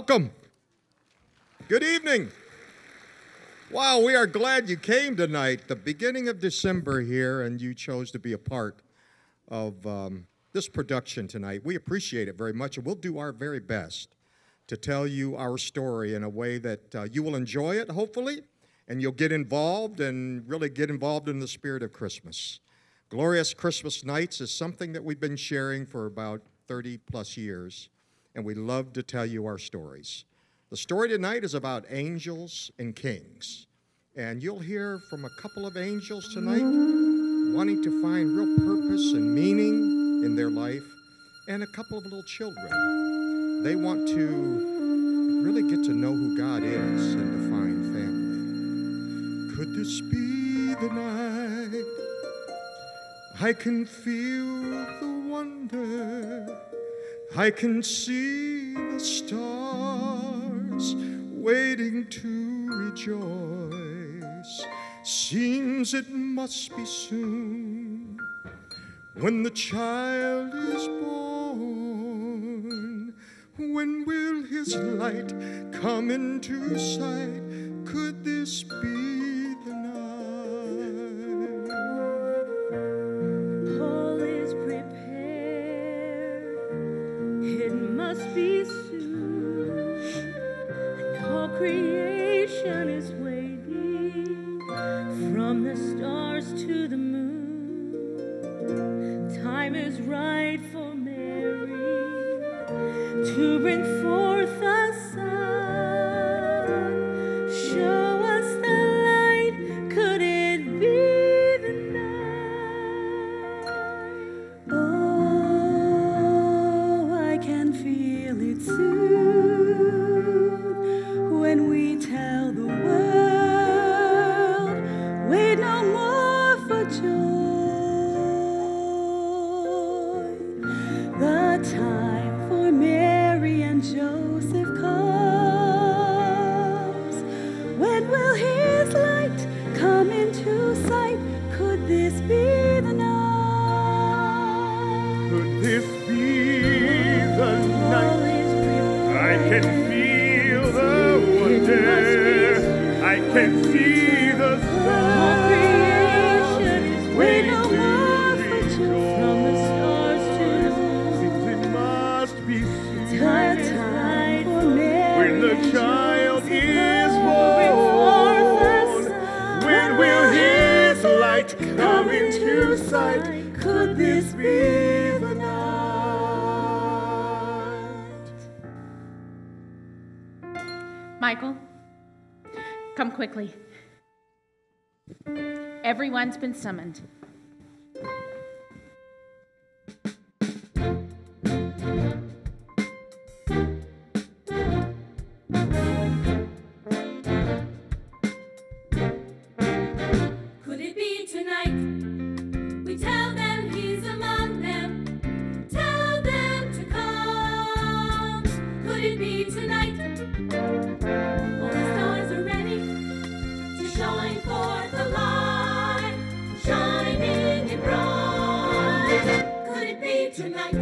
Welcome. Good evening. Wow, we are glad you came tonight, the beginning of December here, and you chose to be a part of this production tonight. We appreciate it very much, and we'll do our very best to tell you our story in a way that you will enjoy it, hopefully, and you'll get involved and really get involved in the spirit of Christmas. Glorious Christmas Nights is something that we've been sharing for about 30-plus years, and we love to tell you our stories. The story tonight is about angels and kings, and you'll hear from a couple of angels tonight wanting to find real purpose and meaning in their life, and a couple of little children. They want to really get to know who God is and to find family. Could this be the night I can feel the wonder, I can see the stars waiting to rejoice? Seems it must be soon when the child is born. When will his light come into sight? Could this be the night? All is prepared, it must be soon, and all creation is waiting, from the stars to the moon. Time is right for Mary to bring forth a son. Show us the light, could it be the night? Oh, I can feel it soon when we tell the world, wait no more for joy. The time for Mary and Joseph comes. When will his light come into sight? Could this be the night? Could this be the night? I can feel the wonder. I can see the All stars creation is waiting waiting no to more for joy. From the stars to the moon. Seems it must be soon The time for Mary when the and child Joseph is bring forth the born. son. When will his light come into sight? Could this be the night? Michael, come quickly. Everyone's been summoned. Could it be tonight? We tell them he's among them. Tell them to come. Could it be tonight? All the stars are ready to shine forth the light, shining and bright. Could it be tonight?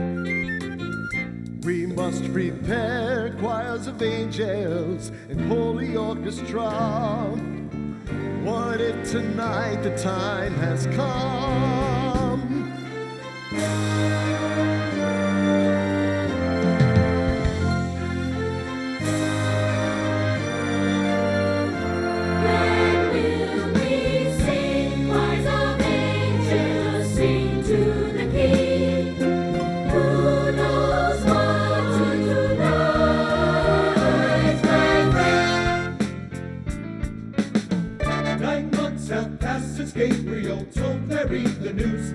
We must prepare choirs of angels and holy orchestra. What if tonight the time has come? When will we sing choirs of angels, sing to the King? Who knows what to do tonight, my friend? 9 months have passed since Gabriel told Mary the news.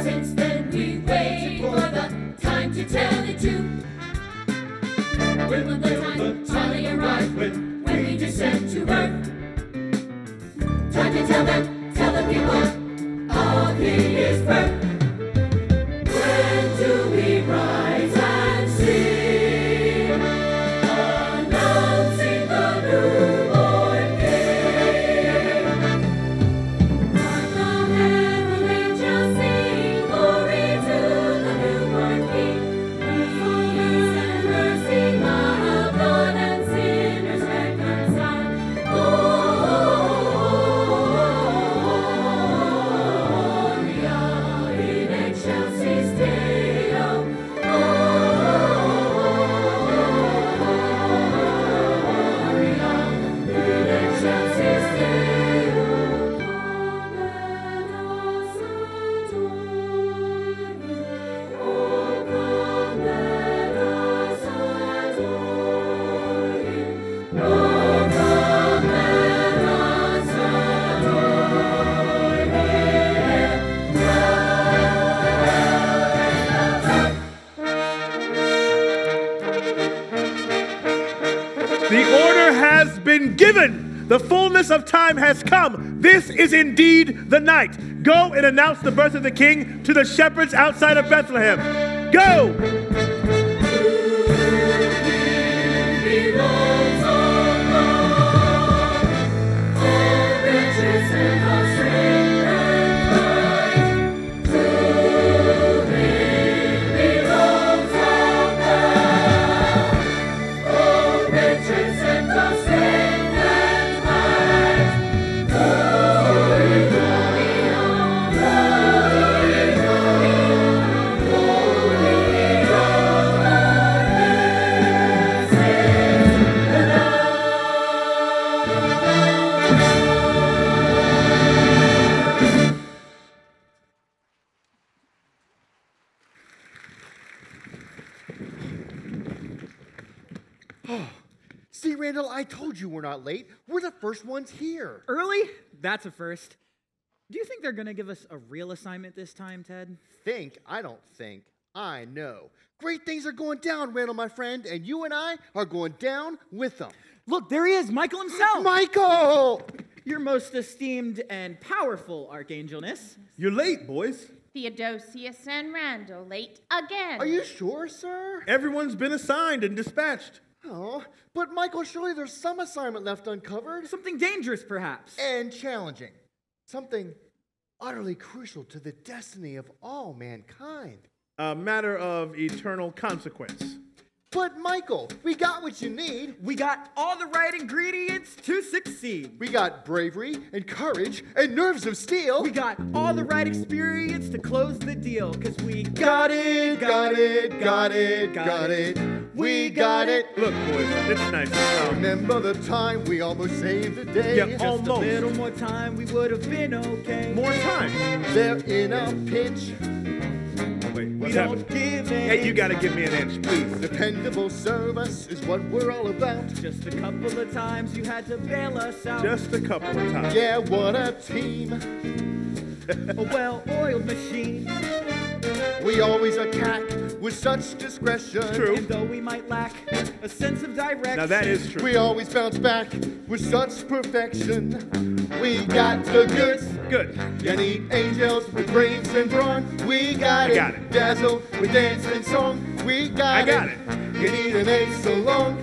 Since then we wait for the time to tell it to. When will the time finally arrive? When we descend to earth? Time to tell the people of his birth. When do we rise and sing, announcing the newborn King? Hark the herald angels sing, glory to the newborn King. Peace and mercy, my fullness of time has come. This is indeed the night. Go and announce the birth of the king to the shepherds outside of Bethlehem. Go! See, Randall, I told you we're not late. We're the first ones here. Early? That's a first. Do you think they're going to give us a real assignment this time, Ted? Think? I don't think. I know. Great things are going down, Randall, my friend, and you and I are going down with them. Look, there he is, Michael himself. Michael! Your most esteemed and powerful Archangelness. You're late, boys. Theodosius and Randall, late again. Are you sure, sir? Everyone's been assigned and dispatched. Oh, but Michael, surely there's some assignment left uncovered. Something dangerous, perhaps. And challenging. Something utterly crucial to the destiny of all mankind. A matter of eternal consequence. But Michael, we got what you need. We got all the right ingredients to succeed. We got bravery and courage and nerves of steel. We got all the right experience to close the deal, because we got it. We got it. Look, boys, it's nice. Remember the time we almost saved the day? Yeah, just almost. a little more time, we would have been okay. More time. They're in a pinch. Wait, We what's don't happening? give in. Hey, you gotta give me an inch, please. Dependable service is what we're all about. Just a couple of times you had to bail us out. Just a couple of times. Yeah, what a team. A well-oiled machine. We always attack with such discretion. True. And though we might lack a sense of direction. Now that is true. We always bounce back with such perfection. We got the goods. Good. You need angels with brains and brawn. We got it. got it. Dazzle with dance and song. We got it. I got it. You need an ace along.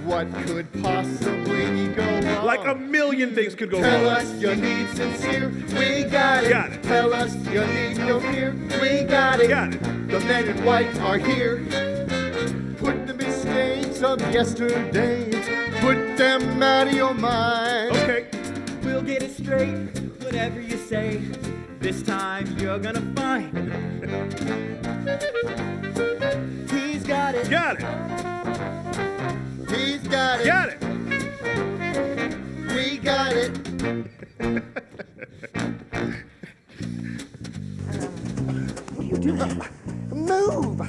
What could possibly go wrong? Like a million things could go Tell wrong. us you need sincere. We got it. Got it. Tell us you need no fear. We got it. Got it. The men in white are here. Put the mistakes of yesterday. Put them out of your mind. Okay. We'll get it straight, whatever you say. This time you're gonna find. He's got it. Got it. He's got it. Got it. We got it. What are you doing? Move!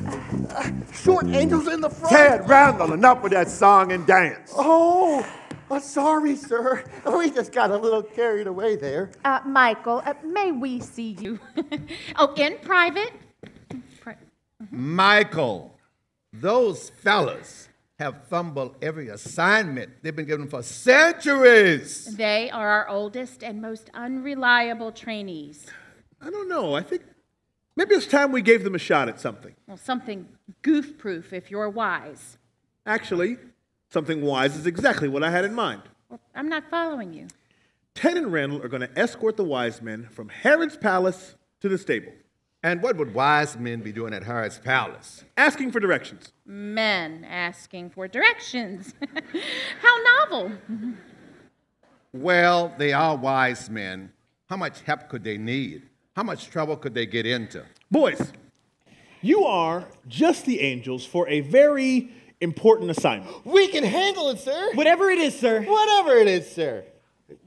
Short angels in the front. Ted Randall, enough with that song and dance. Oh, sorry, sir. We just got a little carried away there. Michael, may we see you? Oh, in private? Michael, those fellas have fumbled every assignment they've been given for centuries. They are our oldest and most unreliable trainees. I don't know. I think maybe it's time we gave them a shot at something. Well, something goof-proof if you're wise. Actually, something wise is exactly what I had in mind. Well, I'm not following you. Ted and Randall are going to escort the wise men from Herod's palace to the stable. And what would wise men be doing at Herod's palace? Asking for directions. Men asking for directions. How novel. Well, they are wise men. How much help could they need? How much trouble could they get into? Boys, you are just the angels for a very important assignment. We can handle it, sir. Whatever it is, sir. Whatever it is, sir.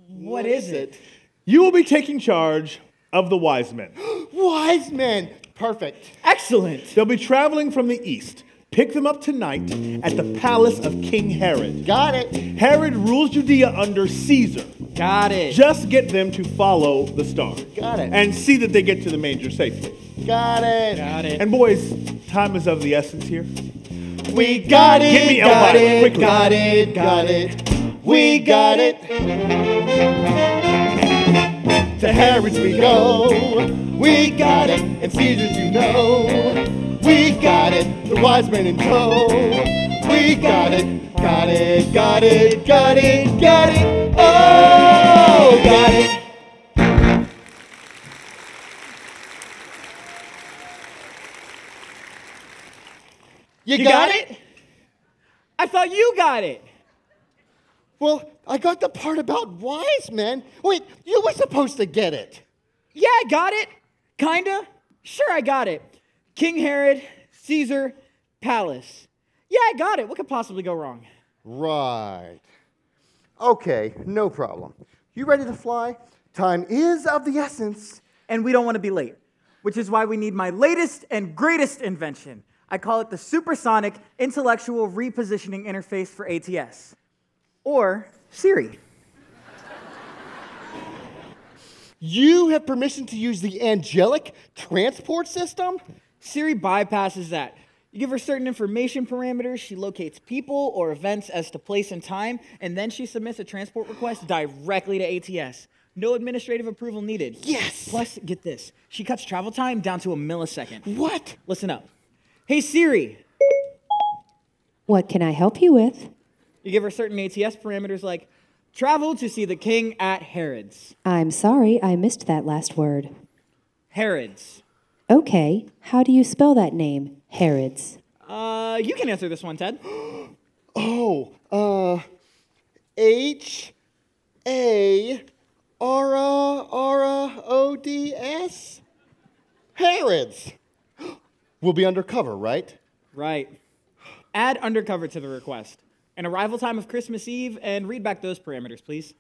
What is it? You will be taking charge of the wise men. Wise men. Perfect. Excellent. They'll be traveling from the east. Pick them up tonight at the palace of King Herod. Got it. Herod rules Judea under Caesar. Got it. Just get them to follow the star. Got it. And see that they get to the manger safely. Got it. Got it. And boys, time is of the essence here. We got it. Get me got Elvira, it. quickly. Got it. Got it. We got it. To Harrods we go. We got it, and Caesars you know. We got it, the wise men in tow. We got it, got it, got it, got it, got it. Oh, got it. You got it? I thought you got it. Well, I got the part about wise men. Wait, you were supposed to get it. Yeah, I got it. Kinda. Sure, I got it. King Herod, Caesar, palace. Yeah, I got it. What could possibly go wrong? Right. Okay, no problem. You ready to fly? Time is of the essence. And we don't want to be late, which is why we need my latest and greatest invention. I call it the Supersonic Intellectual Repositioning Interface for ATS. Or Siri. You have permission to use the angelic transport system? Siri bypasses that. You give her certain information parameters, she locates people or events as to place and time, and then she submits a transport request directly to ATS. No administrative approval needed. Yes! Plus, get this, she cuts travel time down to a millisecond. What? Listen up. Hey Siri. What can I help you with? You give her certain ATS parameters like, travel to see the king at Harrods. I'm sorry, I missed that last word. Harrods. Okay, how do you spell that name, Harrods? You can answer this one, Ted. H-A-R-R-O-D-S? Harrods. We'll be undercover, right? Right. Add undercover to the request. An arrival time of Christmas Eve, and read back those parameters, please.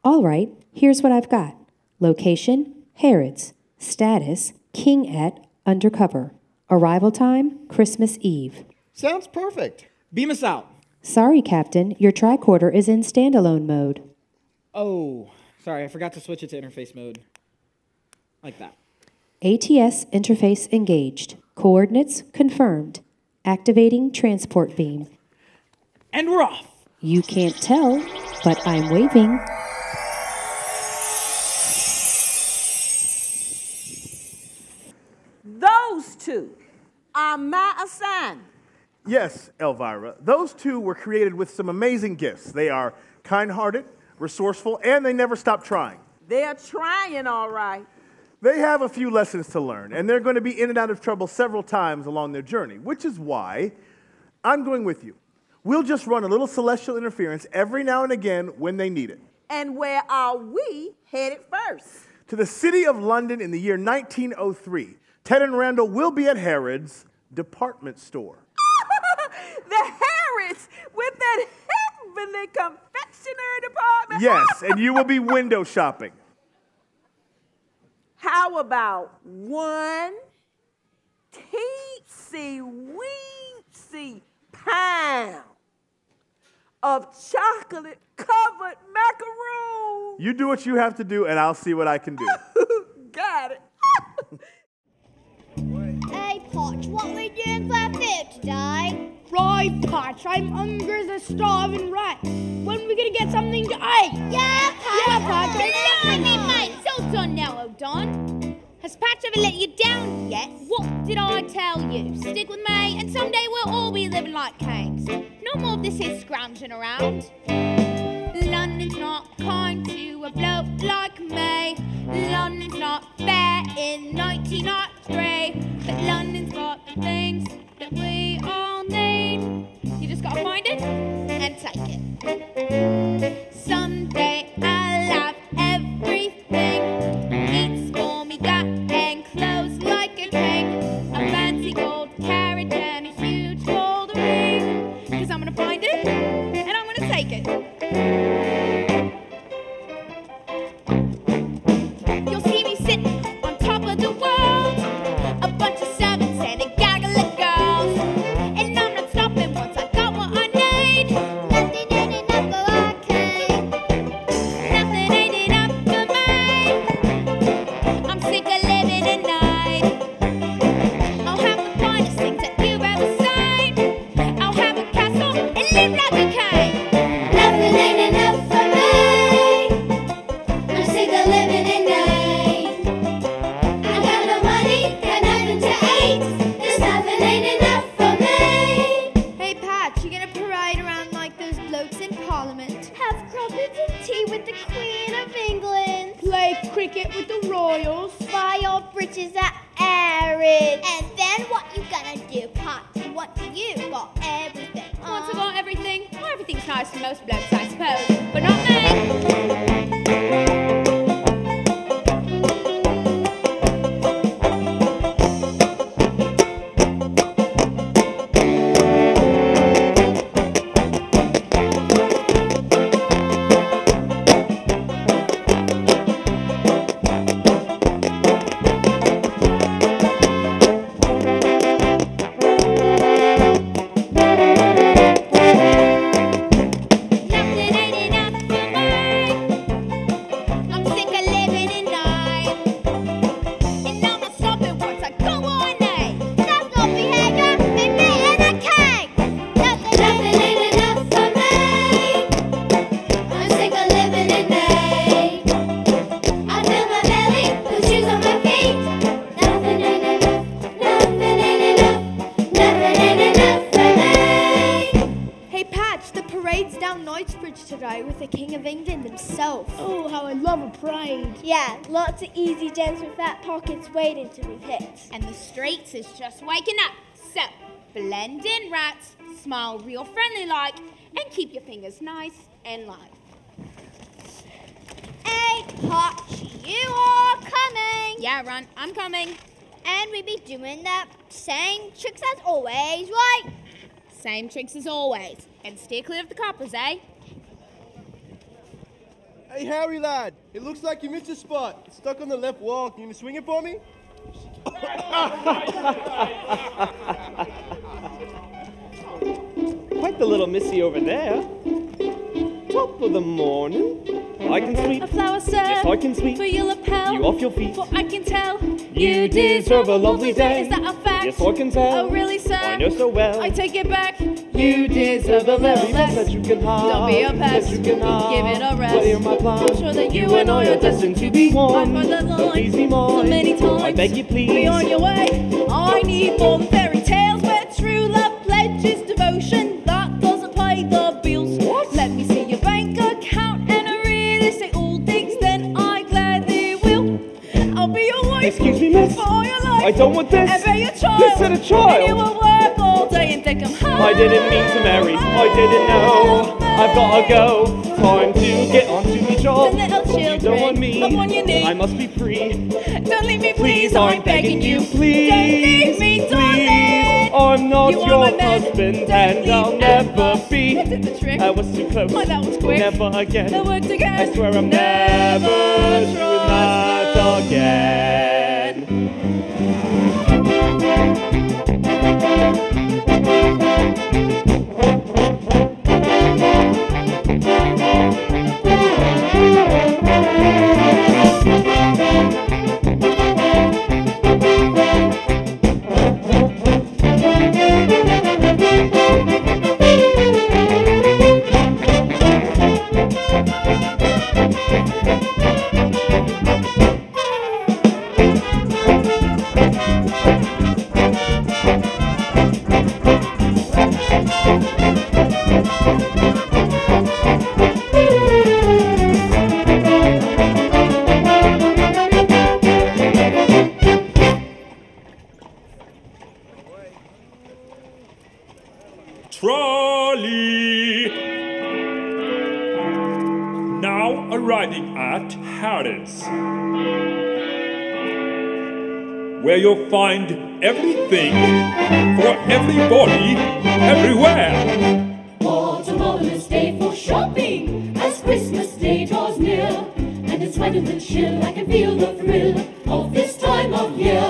All right, here's what I've got. Location, Harrods. Status, king at, undercover. Arrival time, Christmas Eve. Sounds perfect. Beam us out. Sorry, Captain, your tricorder is in standalone mode. Oh, sorry, I forgot to switch it to interface mode. Like that. ATS interface engaged. Coordinates confirmed. Activating transport beam. And we're off. You can't tell, but I'm waving. Those two are my assignment. Yes, Elvira. Those two were created with some amazing gifts. They are kind-hearted, resourceful, and they never stop trying. They're trying all right. They have a few lessons to learn, and they're going to be in and out of trouble several times along their journey, which is why I'm going with you. We'll just run a little celestial interference every now and again when they need it. And where are we headed first? To the city of London in the year 1903. Ted and Randall will be at Harrods department store. The Harrods with that heavenly confectionery department. Yes, and you will be window shopping. How about one teensy-weensy pound of chocolate-covered macaroons? You do what you have to do, and I'll see what I can do. Got it. Hey, Potch, what are we doing for our food today? Right, Potch, I'm hungry as a starving rat. When are we going to get something to eat? Yeah, Potch. Yeah, Potch. Blimey, mate, it's all done now, O'Don. Has Patch ever let you down yet? What did I tell you? Stick with me, and someday we'll all be living like kings. No more of this here scrounging around. London's not kind to a bloke like me. London's not fair in 1903. But London's got the things that we all need. You just gotta find it and take it. Someday I'll have everything. Eats for me, got and clothes like a king. A fancy gold carriage and a huge gold ring. 'Cause I'm gonna find it and I'm gonna take it. You'll see me sitting on top of the world. A bunch of servants and a gaggle of girls. And I'm not stopping once I got what I need. Nothing ain't enough for our king. Nothing ain't enough for me. I'm sick of living at night. I'll have the finest things that you've ever seen. I'll have a castle and live like a king. Nothing ain't enough for me. cricket with the Royals. Buy your britches at Arid. And then what you gonna do, Pat? What do you got? Everything. Once I got everything, well, everything's nice for most blokes, I suppose, but not me. Lots of easy gents with fat pockets waiting to be picked. And the streets is just waking up. So, blend in, rats, smile real friendly like, and keep your fingers nice and light. Hey, Hotch, you are coming. Yeah, Run, I'm coming. And we be doing the same tricks as always, right? Same tricks as always. And steer clear of the coppers, eh? Hey, Harry, lad. It looks like you missed a spot. It's stuck on the left wall. Can you swing it for me? Quite the little missy over there. Top of the morning. I can sweep. A flower, sir. Yes, I can sweep. For your lapel. You off your feet. For I can tell. You deserve a lovely day. Is that a fact? Yes, I can tell. Oh, really, sir? I know so well. I take it back. You deserve a very less that you can have. Don't be a pest. That you can have. Give it a rest. Well, you're my plan. I'm sure that you and I are destined to be one. I've heard that line so many times. I beg you, please. Be on your way. I need more than fairy tales where true love pledges devotion. That doesn't pay the bills. What? Let me see your bank account and a real estate all things. Then I gladly will. I'll be your wife. Excuse me, miss. For all your life. I don't want this. And be a child. Listen, a child. And you will work all day and take them home. I didn't mean to marry. I didn't know. I've gotta go. Time to get on to my job. The little children. You don't want me. Up on your knee. I must be free. Don't leave me, please. I'm begging you. Please. Don't leave me, darling. I'm not You are your my man. husband, Don't and I'll leave never ever. be. I did the trick. That was too close. Oh, that was quick. Never again. That worked again. I swear I'm never doing that again. Trolley! Now arriving at Harrods, where you'll find everything for everybody, everywhere. What a marvelous day for shopping as Christmas Day draws near. And it's weathering the chill, I can feel the thrill of this time of year.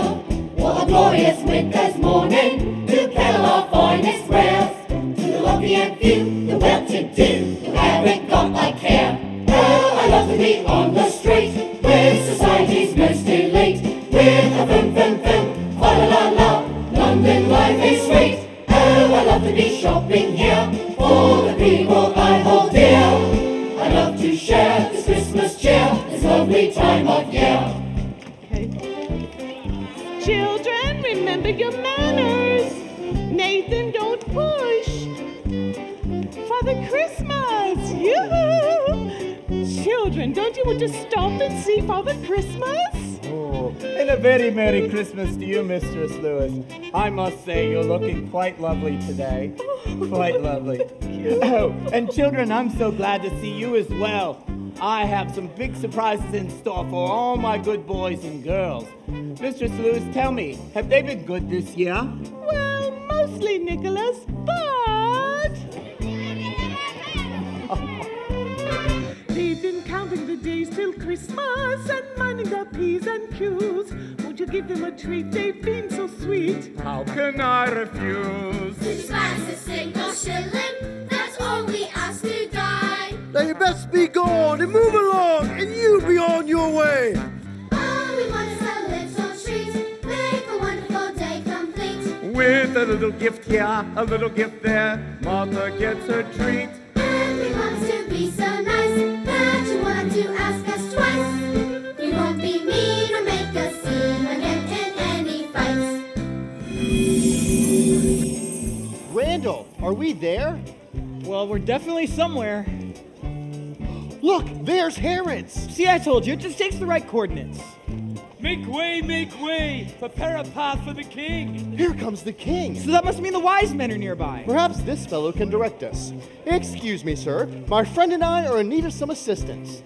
What a glorious winter's morning to peddle our finest wares. To the lucky and few, the well-to-do, who haven't got a care. Oh, I love to be on the straight, with society's most elate. With a vroom, vroom, vroom, fa-la-la-la, London life is sweet. Oh, I love to be shopping here, for the people I hold dear. I love to share this Christmas cheer, this lovely time of year. Children, remember your manners. Nathan, don't push. Father Christmas, yoo-hoo. Children, children, don't you want to stop and see Father Christmas? Oh, and a very Merry Christmas to you, Mistress Lewis. I must say you're looking quite lovely today. Quite lovely. Oh, and children, I'm so glad to see you as well. I have some big surprises in store for all my good boys and girls. Mistress Lewis, tell me, have they been good this year? Well, mostly, Nicholas, but... They've been counting the days till Christmas and minding their P's and Q's. Won't you give them a treat? They've been so sweet. How can I refuse? Despise a single shilling, that's all we ask to die. Now you best be gone and move along, and you be on your way. All we want is a little treat, make a wonderful day complete. With a little gift here, a little gift there, Mother gets her treat. Every wants to be so nice that you want to ask us twice. You won't be mean or make a scene or get in any fights. Randall, are we there? Well, we're definitely somewhere. Look, there's Harrods. See, I told you, it just takes the right coordinates. Make way, prepare a path for the king. Here comes the king. So that must mean the wise men are nearby. Perhaps this fellow can direct us. Excuse me, sir. My friend and I are in need of some assistance.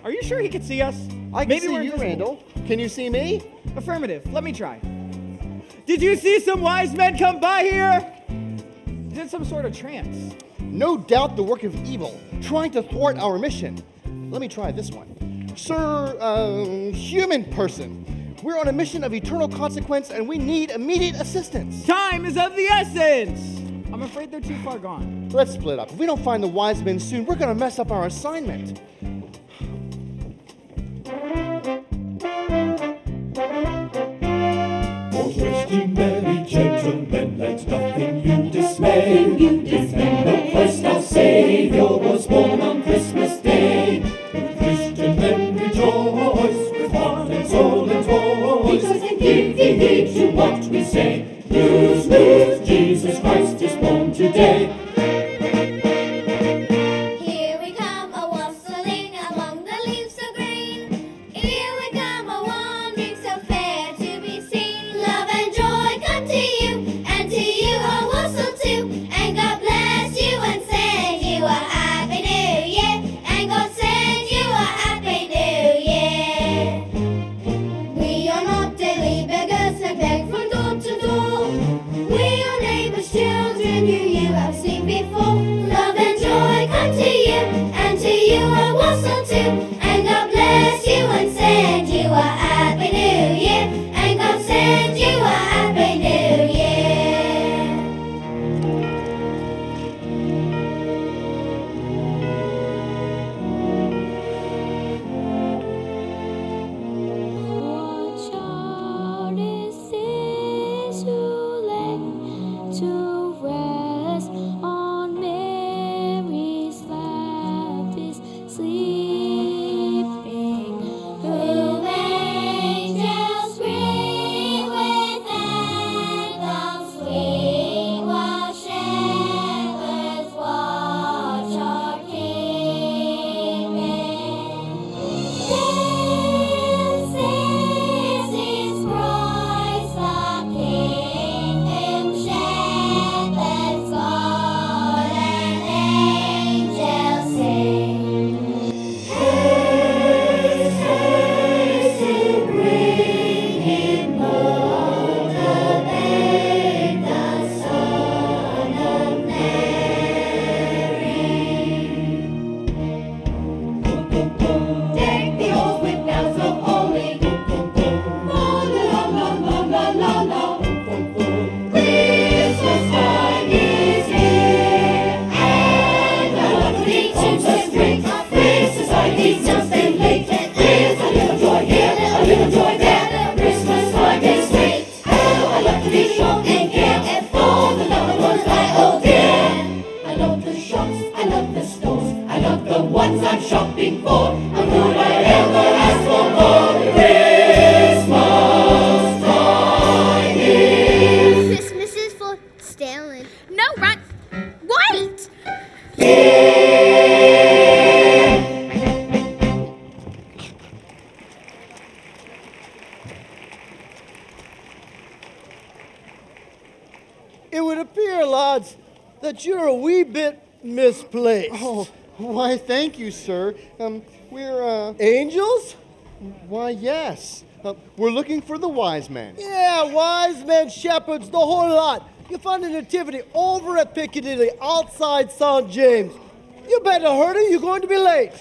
Are you sure he could see us? I can see you, Randall. Can you see me? Affirmative. Let me try. Did you see some wise men come by here? Is it some sort of trance? No doubt the work of evil, trying to thwart our mission. Let me try this one. Sir, human person, we're on a mission of eternal consequence and we need immediate assistance. Time is of the essence. I'm afraid they're too far gone. Let's split up. If we don't find the wise men soon, we're going to mess up our assignment. Oh, Christy, merry gentlemen, let nothing you dismay. Remember Christ our Savior was born on Christmas Day. Christian men rejoice with heart and soul and voice, and give ye heed to what we say. News, news, Jesus Christ is born today. Here we come a-wassailing among the leaves so green. Here we come a-wandering so fair to be seen. Love and joy come to you, and to you a wassel too. And God bless you and send you a happy new year. And God send you a happy new year. We are not daily beggars and beg from door to door. lads, that you're a wee bit misplaced. Oh, why, thank you, sir. We're, Angels? Why, yes. We're looking for the wise men. Yeah, wise men, shepherds, the whole lot. You find a nativity over at Piccadilly, outside St. James. You better hurry, you're going to be late.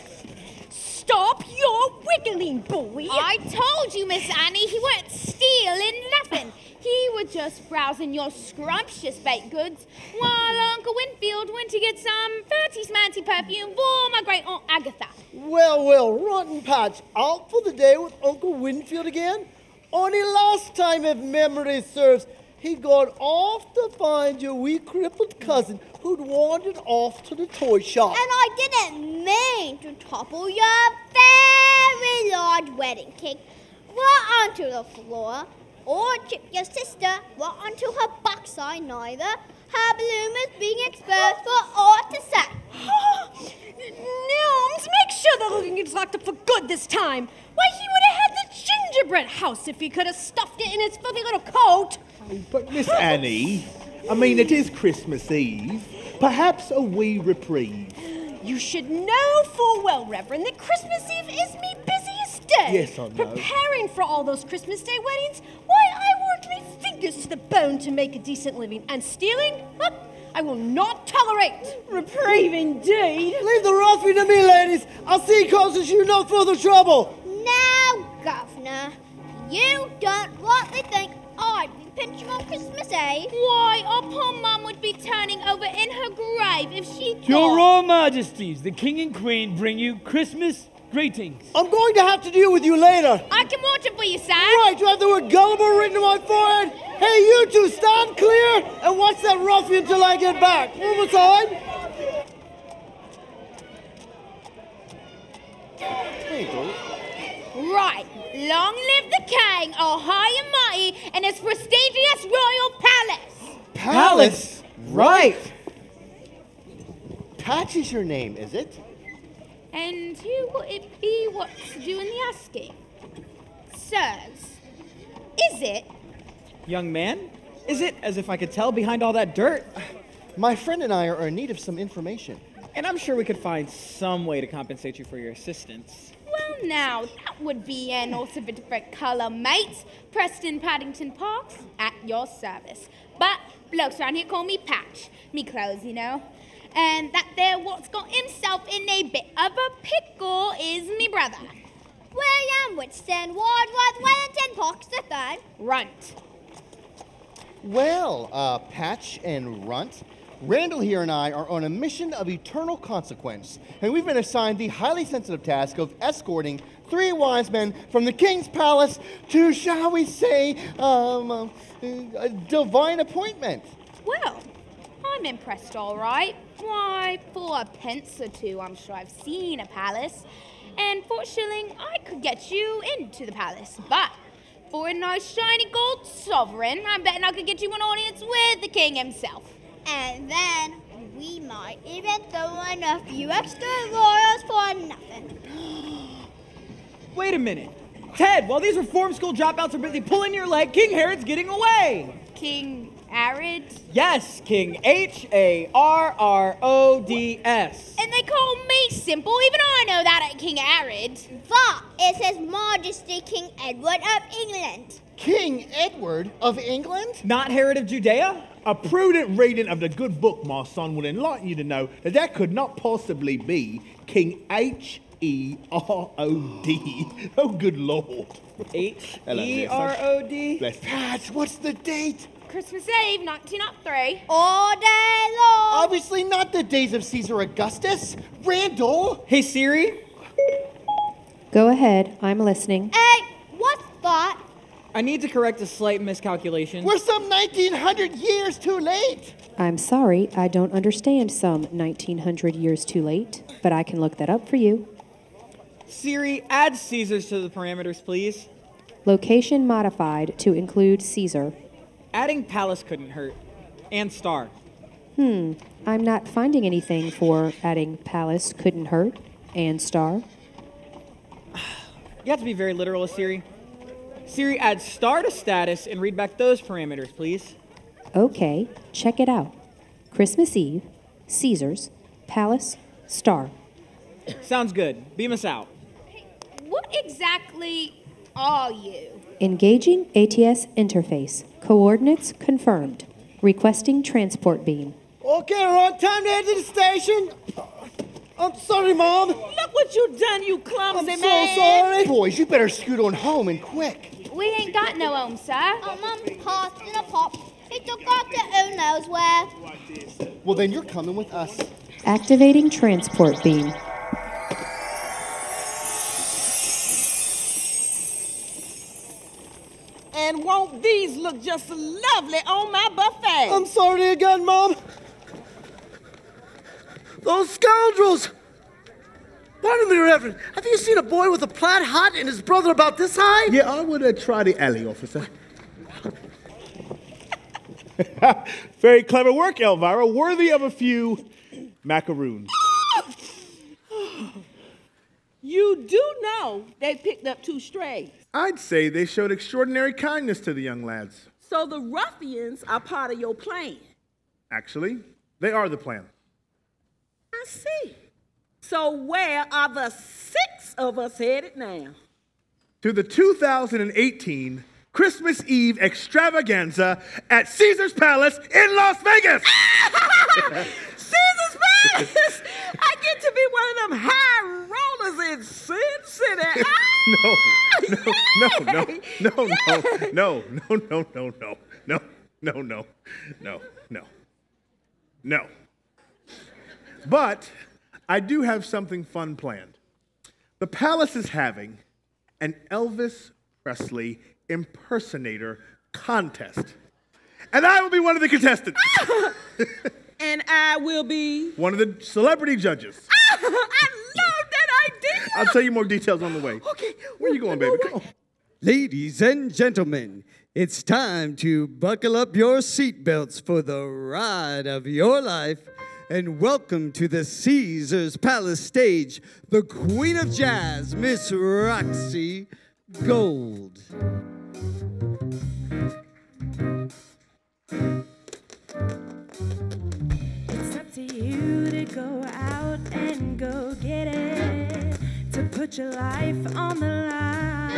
Stop your wiggling, boy. I told you, Miss Annie, he weren't stealing nothing. He was just browsing your scrumptious baked goods while Uncle Winfield went to get some fancy-smancy perfume for my great-aunt Agatha. Well, Rotten Patch, out for the day with Uncle Winfield again? Only last time, if memory serves, he'd gone off to find your wee crippled cousin who'd wandered off to the toy shop. And I didn't mean to topple your very large wedding cake right onto the floor, or chip your sister right onto her backside neither. Her bloomers being exposed for all to see. Gnomes, make sure the looking gets locked up for good this time. Why, he would have had the gingerbread house if he could have stuffed it in his filthy little coat. But Miss Annie, I mean, it is Christmas Eve. Perhaps a wee reprieve. You should know full well, Reverend, that Christmas Eve is me busiest day. Yes, I know. Preparing for all those Christmas Day weddings. Why, I work me fingers to the bone to make a decent living. And stealing? Huh, I will not tolerate. Reprieve indeed. Leave the ruffian to me, ladies. I'll see he causes you no further trouble. Now, Governor, you don't rightly think I'd be pinching on Christmas Eve. Why, our poor Mum would be turning over in her grave if she thought... Your Royal Majesties, the King and Queen bring you Christmas greetings. I'm going to have to deal with you later. I can watch it for you, sir. Right, you have the word gullible written on my forehead. Hey, you two, stand clear and watch that ruffian till I get back. Move aside. Right. Long live the king, all high and mighty, in his prestigious royal palace. Palace? Right. Patch is your name, is it? And who will it be what's doing the asking? Sirs, is it? Young man, is it? As if I could tell behind all that dirt. My friend and I are in need of some information. And I'm sure we could find some way to compensate you for your assistance. Well, now, that would be an also a different colour, mates. Preston Paddington Parks, at your service. But blokes around here call me Patch. Me clothes, you know. And that there what's got himself in a bit of a pickle is me brother. William Whitson, Wadsworth, Wellington, Parks the Third. Runt. Well, Patch and Runt, Randall here and I are on a mission of eternal consequence, and we've been assigned the highly sensitive task of escorting 3 wise men from the king's palace to, shall we say, a divine appointment. Well, I'm impressed, all right. Why, for a pence or two, I'm sure I've seen a palace. And for a shilling, I could get you into the palace. But for a nice shiny gold sovereign, I'm betting I could get you an audience with the king himself. And then we might even throw in a few extra royals for nothing. Wait a minute. Ted, while these reform school dropouts are busy pulling your leg, King Herod's getting away. King Arid? Yes, King H-A-R-R-O-D-S. And they call me simple. Even I know that ain't King Arid. That is His Majesty King Edward of England. King Edward of England? Not Herod of Judea? A prudent reading of the good book, my son, will enlighten you to know that that could not possibly be King H-E-R-O-D. Oh, good Lord. H-E-R-O-D? Bless Patch, what's the date? Christmas Eve, 1903. All day long. Obviously not the days of Caesar Augustus. Randall? Hey, Siri? Go ahead, I'm listening. Hey, what's that? I need to correct a slight miscalculation. We're some 1,900 years too late. I'm sorry, I don't understand some 1,900 years too late, but I can look that up for you. Siri, add Caesars to the parameters, please. Location modified to include Caesar. Adding palace couldn't hurt. And star. I'm not finding anything for adding palace couldn't hurt and star. You have to be very literal, Siri. Siri, add star to status and read back those parameters, please. Okay, check it out. Christmas Eve, Caesars, Palace, Star. Sounds good. Beam us out. What exactly are you? Engaging ATS interface. Coordinates confirmed. Requesting transport beam. Okay, we're on time to head to the station. I'm sorry, Mom. Look what you done, you clumsy I'm man. so sorry. Boys, you better scoot on home and quick. We ain't got no home, sir. Oh, Mum, passed in a pop. He took off to who knows where. Well, then you're coming with us. Activating transport beam. And won't these look just lovely on my buffet? I'm sorry again, Mom. Those scoundrels! Pardon me, Reverend. Have you seen a boy with a plaid hat and his brother about this high? Yeah, I would try the alley, officer. Very clever work, Elvira. Worthy of a few macaroons. You do know they picked up 2 strays. I'd say they showed extraordinary kindness to the young lads. So the ruffians are part of your plan. Actually, they are the plan. I see. So where are the 6 of us headed now? To the 2018 Christmas Eve extravaganza at Caesar's Palace in Las Vegas. Caesar's Palace! I get to be one of them high rollers in Sin City. No. But I do have something fun planned. The palace is having an Elvis Presley impersonator contest. And I will be one of the contestants. And I will be one of the celebrity judges. I love that idea. I'll tell you more details on the way. Okay. Where are you going, baby? Come on. Ladies and gentlemen, it's time to buckle up your seatbelts for the ride of your life. And welcome to the Caesar's Palace stage, the Queen of Jazz, Miss Roxy Gold. It's up to you to go out and go get it, to put your life on the line.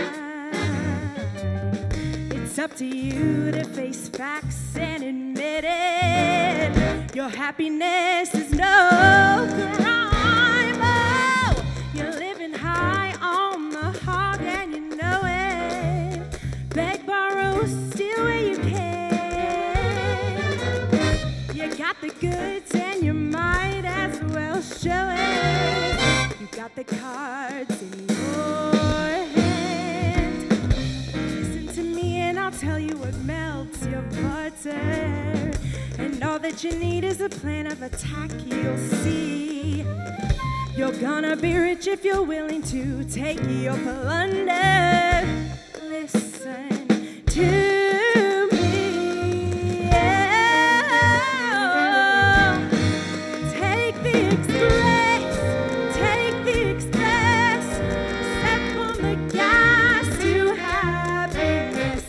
It's up to you to face facts and admit it. Your happiness is no crime. Oh, you're living high on the hog and you know it. Beg, borrow, steal where you can. You got the goods and you might as well show it. You got the cards in your hand. Listen to me and I'll tell you what melts your butter. And all that you need is a plan of attack, you'll see. You're gonna be rich if you're willing to take your plunder. Listen to me. Oh, take the express, take the express. Step on the gas to happiness.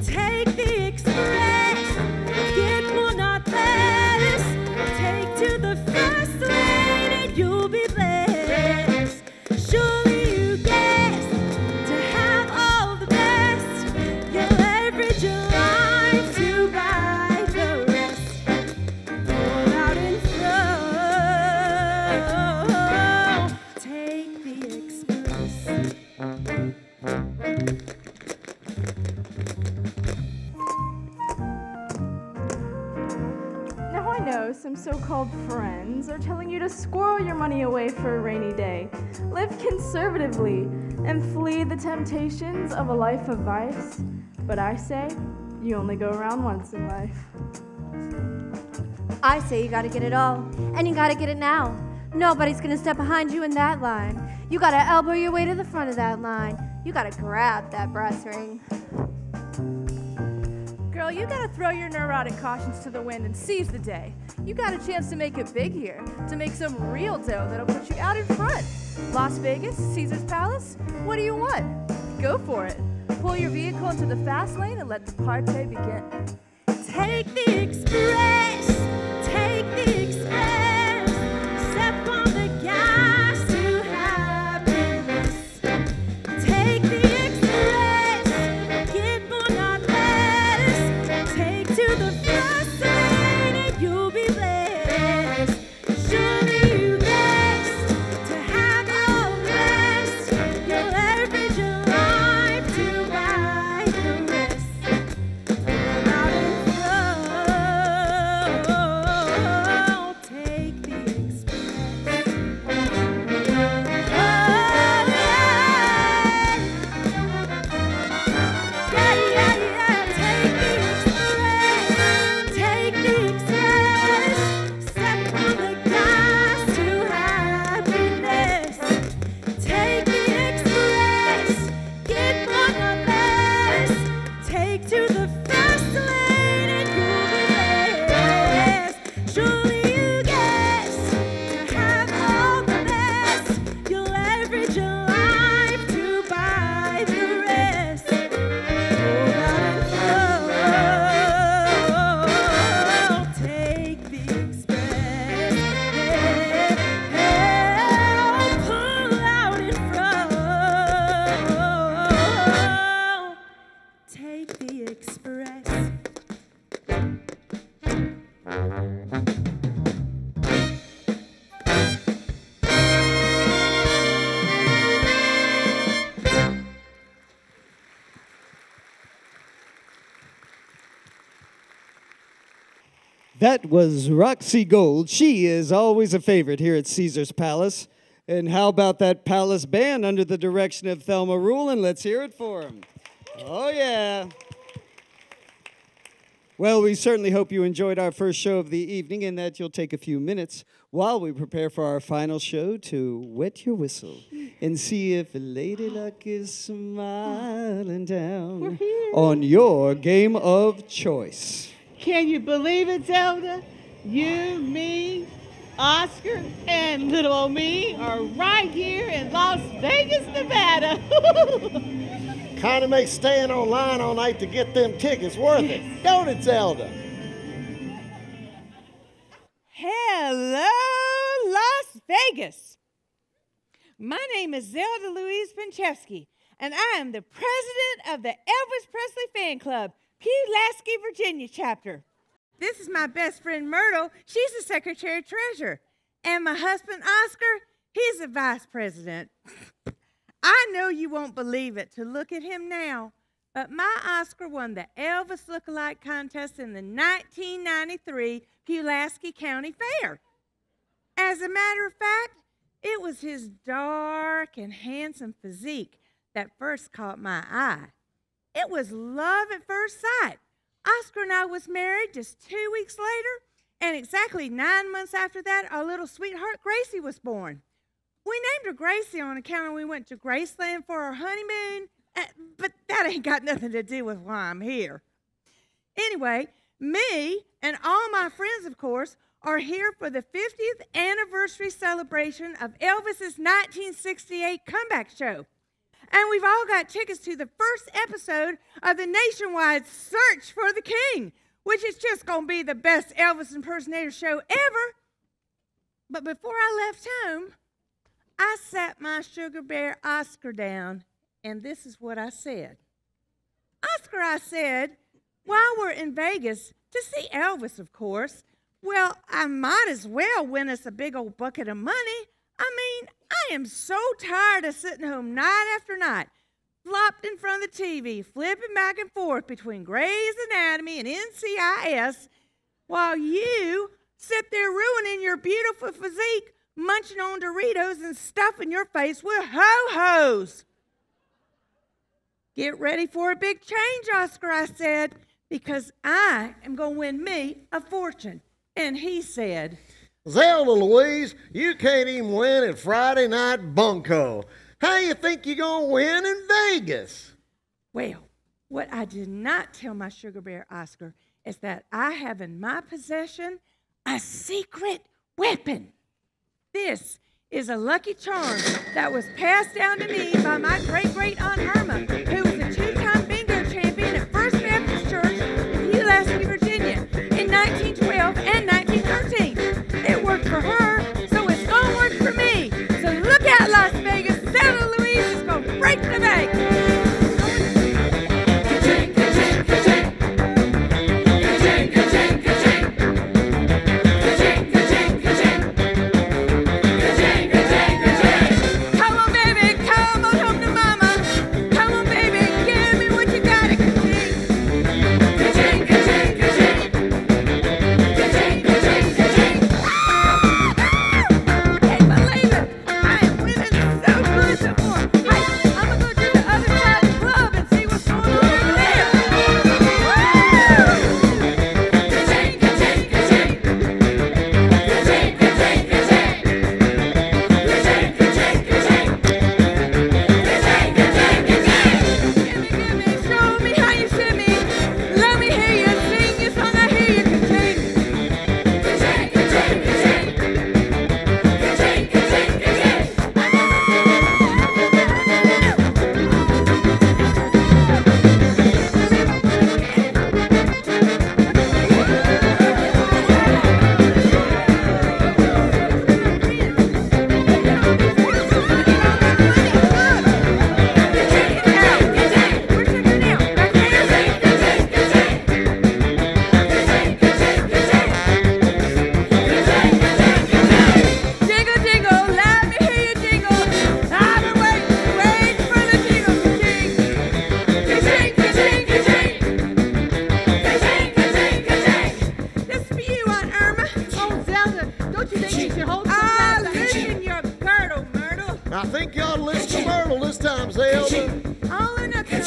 Take the express. Get more, not less. Take to the fast lane and you'll be blessed. Surely you guessed to have all the best. You'll leverage your life to buy the rest. All out in flow. Take the express. Now I know some so-called friends are telling you to squirrel your money away for a rainy day, live conservatively, and flee the temptations of a life of vice. But I say, you only go around once in life. I say you gotta get it all, and you gotta get it now. Nobody's gonna step behind you in that line. You gotta elbow your way to the front of that line. You gotta grab that brass ring. Girl, you gotta throw your neurotic cautions to the wind and seize the day. You got a chance to make it big here, to make some real dough that'll put you out in front. Las Vegas, Caesar's Palace, what do you want? Go for it. Pull your vehicle into the fast lane and let the party begin. Take the express. That was Roxy Gold. She is always a favorite here at Caesar's Palace. And how about that palace band under the direction of Thelma Rulin? Let's hear it for them. Oh, yeah. Well, we certainly hope you enjoyed our first show of the evening and that you'll take a few minutes while we prepare for our final show to wet your whistle and see if Lady Luck is smiling down on your game of choice. Can you believe it, Zelda? You, me, Oscar, and little old me are right here in Las Vegas, Nevada. Kind of makes staying online all night to get them tickets worth it, don't it, Zelda? Hello, Las Vegas. My name is Zelda Louise Pinchevsky, and I am the president of the Elvis Presley Fan Club, Pulaski, Virginia chapter. This is my best friend Myrtle. She's the secretary-treasurer. And my husband Oscar, he's the vice president. I know you won't believe it to look at him now, but my Oscar won the Elvis Lookalike Contest in the 1993 Pulaski County Fair. As a matter of fact, it was his dark and handsome physique that first caught my eye. It was love at first sight. Oscar and I was married just 2 weeks later, and exactly 9 months after that, our little sweetheart Gracie was born. We named her Gracie on account of we went to Graceland for our honeymoon, but that ain't got nothing to do with why I'm here. Anyway, me and all my friends, of course, are here for the 50th anniversary celebration of Elvis's 1968 comeback show. And we've all got tickets to the first episode of the nationwide Search for the King, which is just going to be the best Elvis impersonator show ever. But before I left home, I sat my sugar bear Oscar down, and this is what I said. Oscar, I said, while we're in Vegas to see Elvis, of course, well, I might as well win us a big old bucket of money. I mean, I am so tired of sitting home night after night, flopped in front of the TV, flipping back and forth between Grey's Anatomy and NCIS, while you sit there ruining your beautiful physique, munching on Doritos and stuffing your face with ho-hos. Get ready for a big change, Oscar, I said, because I am going to win me a fortune. And he said, Zelda Louise, you can't even win at Friday Night Bunko. How you think you're going to win in Vegas? Well, what I did not tell my sugar bear Oscar is that I have in my possession a secret weapon. This is a lucky charm that was passed down to me by my great-great-aunt Irma, who was a two-time bingo champion at First Baptist Church in Pulaski, Virginia, in 1912 and 1913. It worked for her, so it's gonna work for me. So look out, Las Vegas. Zelda Louise is gonna break the bank. Ka-ching, ka-ching, ka-ching. Ka-ching, ka-ching, ka-ching. Ka-ching, ka-ching, ka-ching. Ka-ching, ka-ching, ka-ching. Come on, baby, come on home to mama. Come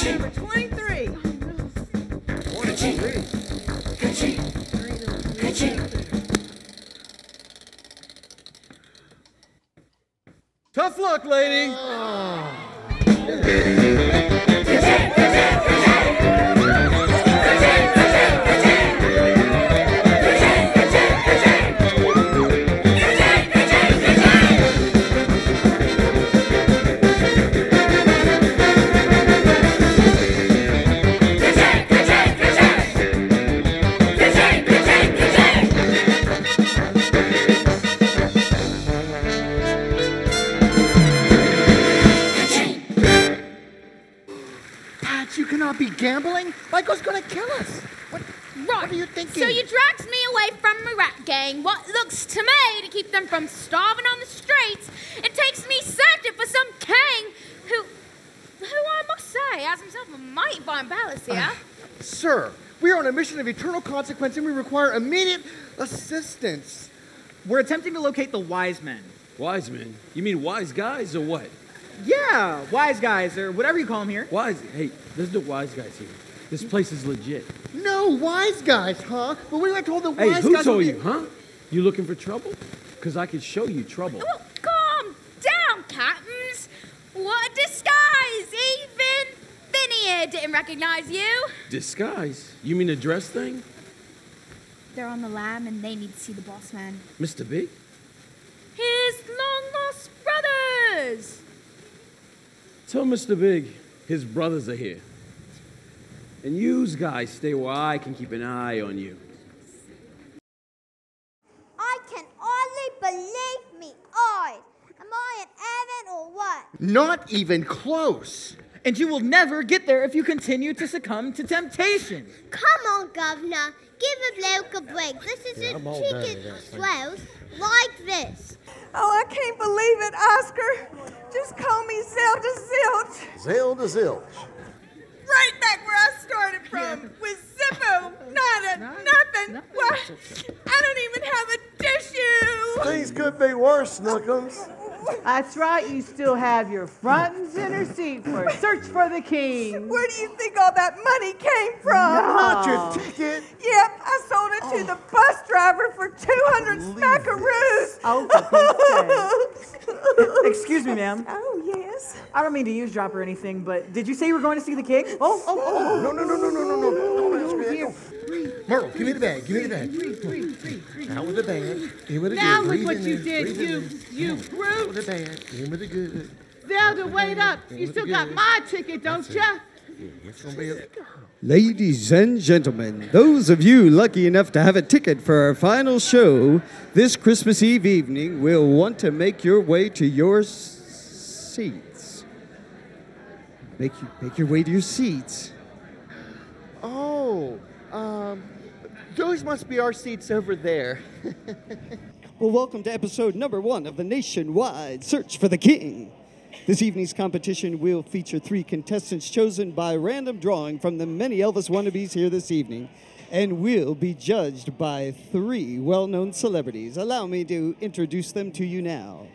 Number 23. Tough luck, lady. You cannot be gambling. Michael's gonna kill us. What are you thinking? So you dragged me away from my rat gang, what looks to me to keep them from starving on the streets, and takes me searching for some king who I must say has himself a mighty fine palace here. Sir, we are on a mission of eternal consequence and we require immediate assistance. We're attempting to locate the wise men. Wise men? You mean wise guys or what? Yeah, wise guys, or whatever you call them here. Wise? Hey, there's no wise guys here. This place is legit. No wise guys, huh? But we were told the Hey, wise who guys... told you, huh? You looking for trouble? Because I could show you trouble. Oh, calm down, captains. What a disguise. Even Phineas didn't recognize you. Disguise? You mean the dress thing? They're on the lam and they need to see the boss man. Mr. Big? His long-lost brothers. Tell Mr. Big his brothers are here. And yous guys stay where I can keep an eye on you. I can hardly believe me eyes. Am I in heaven or what? Not even close. And you will never get there if you continue to succumb to temptation. Come on, Governor. Give a bloke a break. This isn't chicken swells like this. Oh, I can't believe it, Oscar. Just call me Zelda Zilch. Zelda Zilch. Right back where I started from, with Zippo. Nothing. Why, I don't even have a tissue. Things could be worse, Snookums. That's right, you still have your front and center seat for Search for the King. Where do you think all that money came from? Not your ticket. Yep, I sold it to the bus driver for 200 smackaroos. Oh, excuse me, ma'am. Oh, yes. I don't mean to eavesdrop or anything, but did you say you were going to see the king? Oh. No. Don't ask me that. Myrtle, give me the bag. Give me the bag. Out with the bag. In with the Now good. look Breathe what in you there. did, Breathe in you there. Out with brute. the bag. In with the good. Zelda, wait up. You still got my ticket, don't ya? It's gonna be a... Ladies and gentlemen, those of you lucky enough to have a ticket for our final show this Christmas Eve evening will want to make your way to your seats. Make your way to your seats. Oh, those must be our seats over there. Well, welcome to episode number 1 of the nationwide Search for the King. This evening's competition will feature 3 contestants chosen by random drawing from the many Elvis wannabes here this evening and will be judged by 3 well-known celebrities. Allow me to introduce them to you now.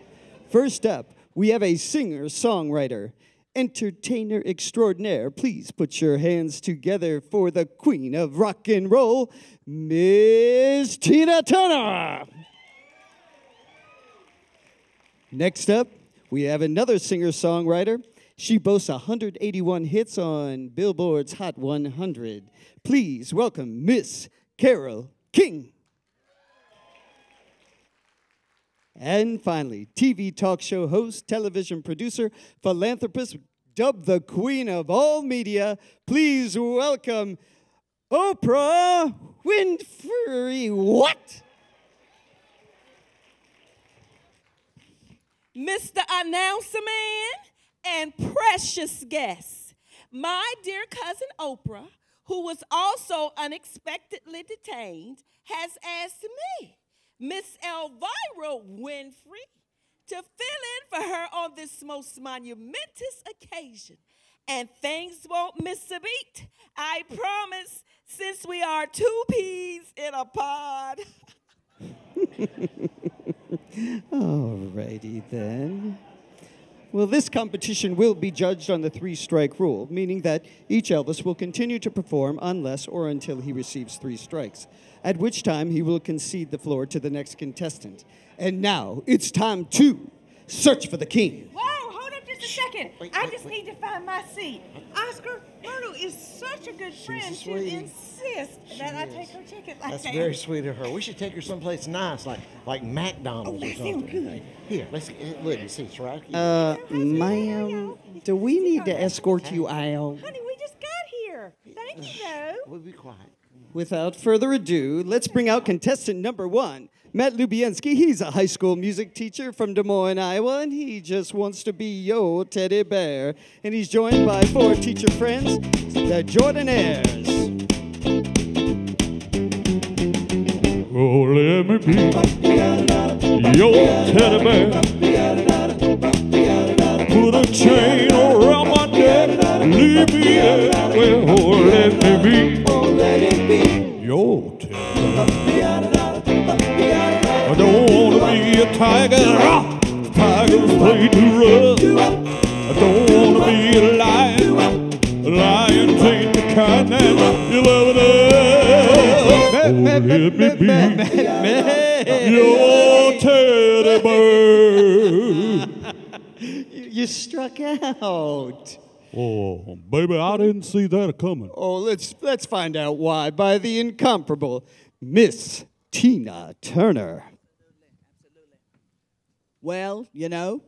First up, we have a singer-songwriter, entertainer extraordinaire. Please put your hands together for the queen of rock and roll, Miss Tina Turner. Next up, we have another singer-songwriter. She boasts 181 hits on Billboard's Hot 100. Please welcome Miss Carole King. And finally, TV talk show host, television producer, philanthropist, dubbed the queen of all media. Please welcome Oprah Winfrey. What? Mr. Announcer Man and precious guests, my dear cousin Oprah, who was also unexpectedly detained, has asked me, Miss Elvira Winfrey, to fill in for her on this most monumentous occasion. And things won't miss a beat, I promise, since we are 2 peas in a pod. Alrighty then. Well, this competition will be judged on the 3-strike rule, meaning that each Elvis will continue to perform unless or until he receives 3 strikes, at which time he will concede the floor to the next contestant. And now it's time to search for the king. Whoa, hold up just a second. I just need to find my seat. Oscar, Myrtle is such a good friend to insist that I take her ticket like That's that. very sweet of her. We should take her someplace nice, like McDonald's or something. Here, let's look. You see, it's right here. Ma'am, do we need to escort you out? Honey, we just got here. Thank you, though. We'll be quiet. Without further ado, let's bring out contestant number 1, Matt Lubienski. He's a high school music teacher from Des Moines, Iowa, and he just wants to be your teddy bear. And he's joined by 4 teacher friends, the Jordanaires. Oh, let me be your teddy bear. Put a chain around my neck, leave me anywhere. Oh, let me be your teddy bear. I don't want to be a tiger. Tigers play too rough. I don't want to be a lion. Lions ain't the kind that you'll ever know. Let me be your teddy bear. You struck out. Oh, baby, I didn't see that coming. Oh, let's find out why by the incomparable Miss Tina Turner. Well, you know,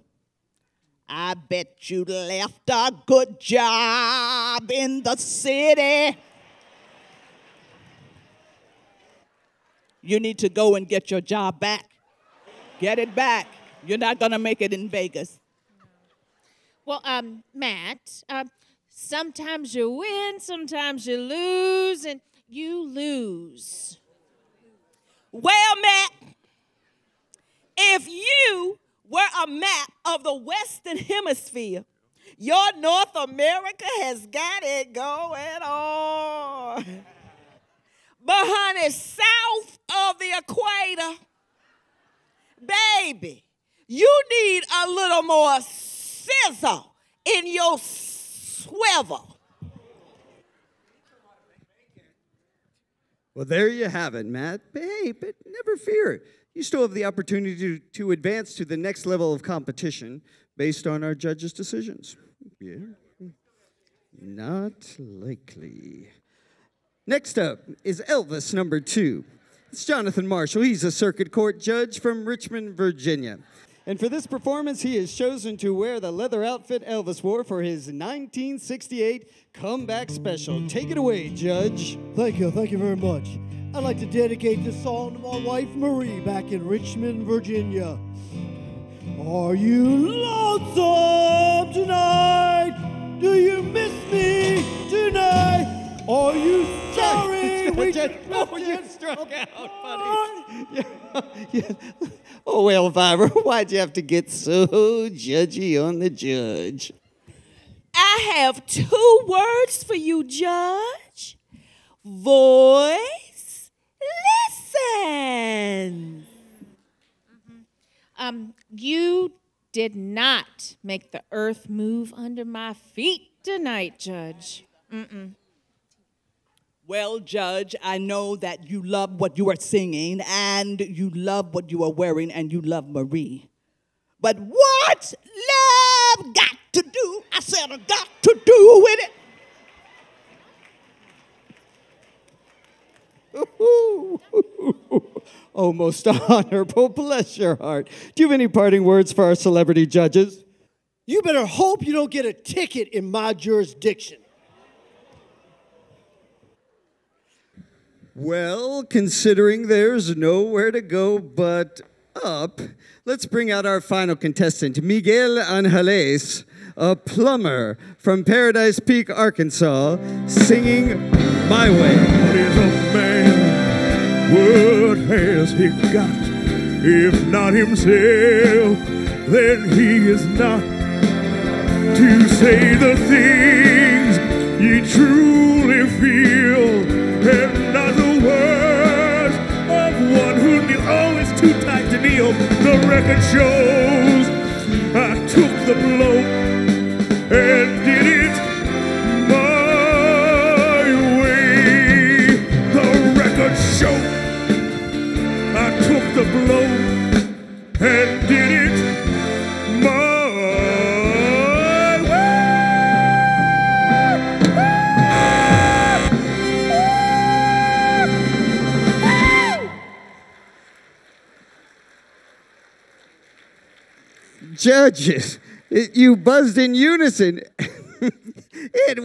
I bet you left a good job in the city. You need to go and get your job back. Get it back. You're not going to make it in Vegas. Well, Matt, sometimes you win, sometimes you lose, and you lose. Well, Matt, if you were a map of the Western Hemisphere, your North America has got it going on. But, honey, south of the equator, baby, you need a little more sizzle in your swivel. Well, there you have it, Matt. Hey, but never fear. You still have the opportunity to advance to the next level of competition based on our judges' decisions. Yeah. Not likely. Next up is Elvis number 2. It's Jonathan Marshall. He's a circuit court judge from Richmond, Virginia. And for this performance, he has chosen to wear the leather outfit Elvis wore for his 1968 comeback special. Take it away, Judge. Thank you very much. I'd like to dedicate this song to my wife, Marie, back in Richmond, Virginia. Are you lonesome tonight? Do you miss me tonight? Are you sorry we you struck out, buddy. Yeah. Oh, well, Viber, why'd you have to get so judgy on the judge? I have 2 words for you, Judge. Voice, listen. You did not make the earth move under my feet tonight, Judge. Well, Judge, I know that you love what you are singing, and you love what you are wearing, and you love Marie. But what's love got to do? I said, got to do with it. Oh, most honorable, bless your heart. Do you have any parting words for our celebrity judges? You better hope you don't get a ticket in my jurisdiction. Well, considering there's nowhere to go but up, let's bring out our final contestant, Miguel Angeles, a plumber from Paradise Peak, Arkansas, singing My Way. What is a man? What has he got? If not himself, then he is not to say the things ye truly feel, and not the words of one who knew. Oh, it's too tight to kneel. The record shows I took the the blow and did it my way. The record show I took the blow and did it my way. Judges, you buzzed in unison. It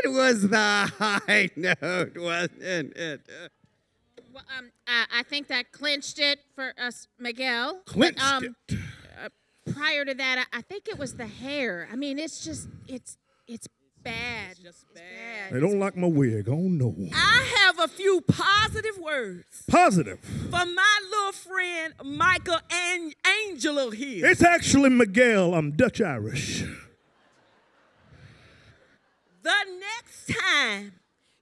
was the high note, wasn't it? Well, I think that clinched it for us, Miguel. Clinched it. Prior to that, I think it was the hair. I mean, it's just, it's bad. It's just bad. They don't like my wig. Oh, no. I have a few positive words. Positive. For my little friend, Michael and Angelo here. It's actually Miguel. I'm Dutch Irish. The next time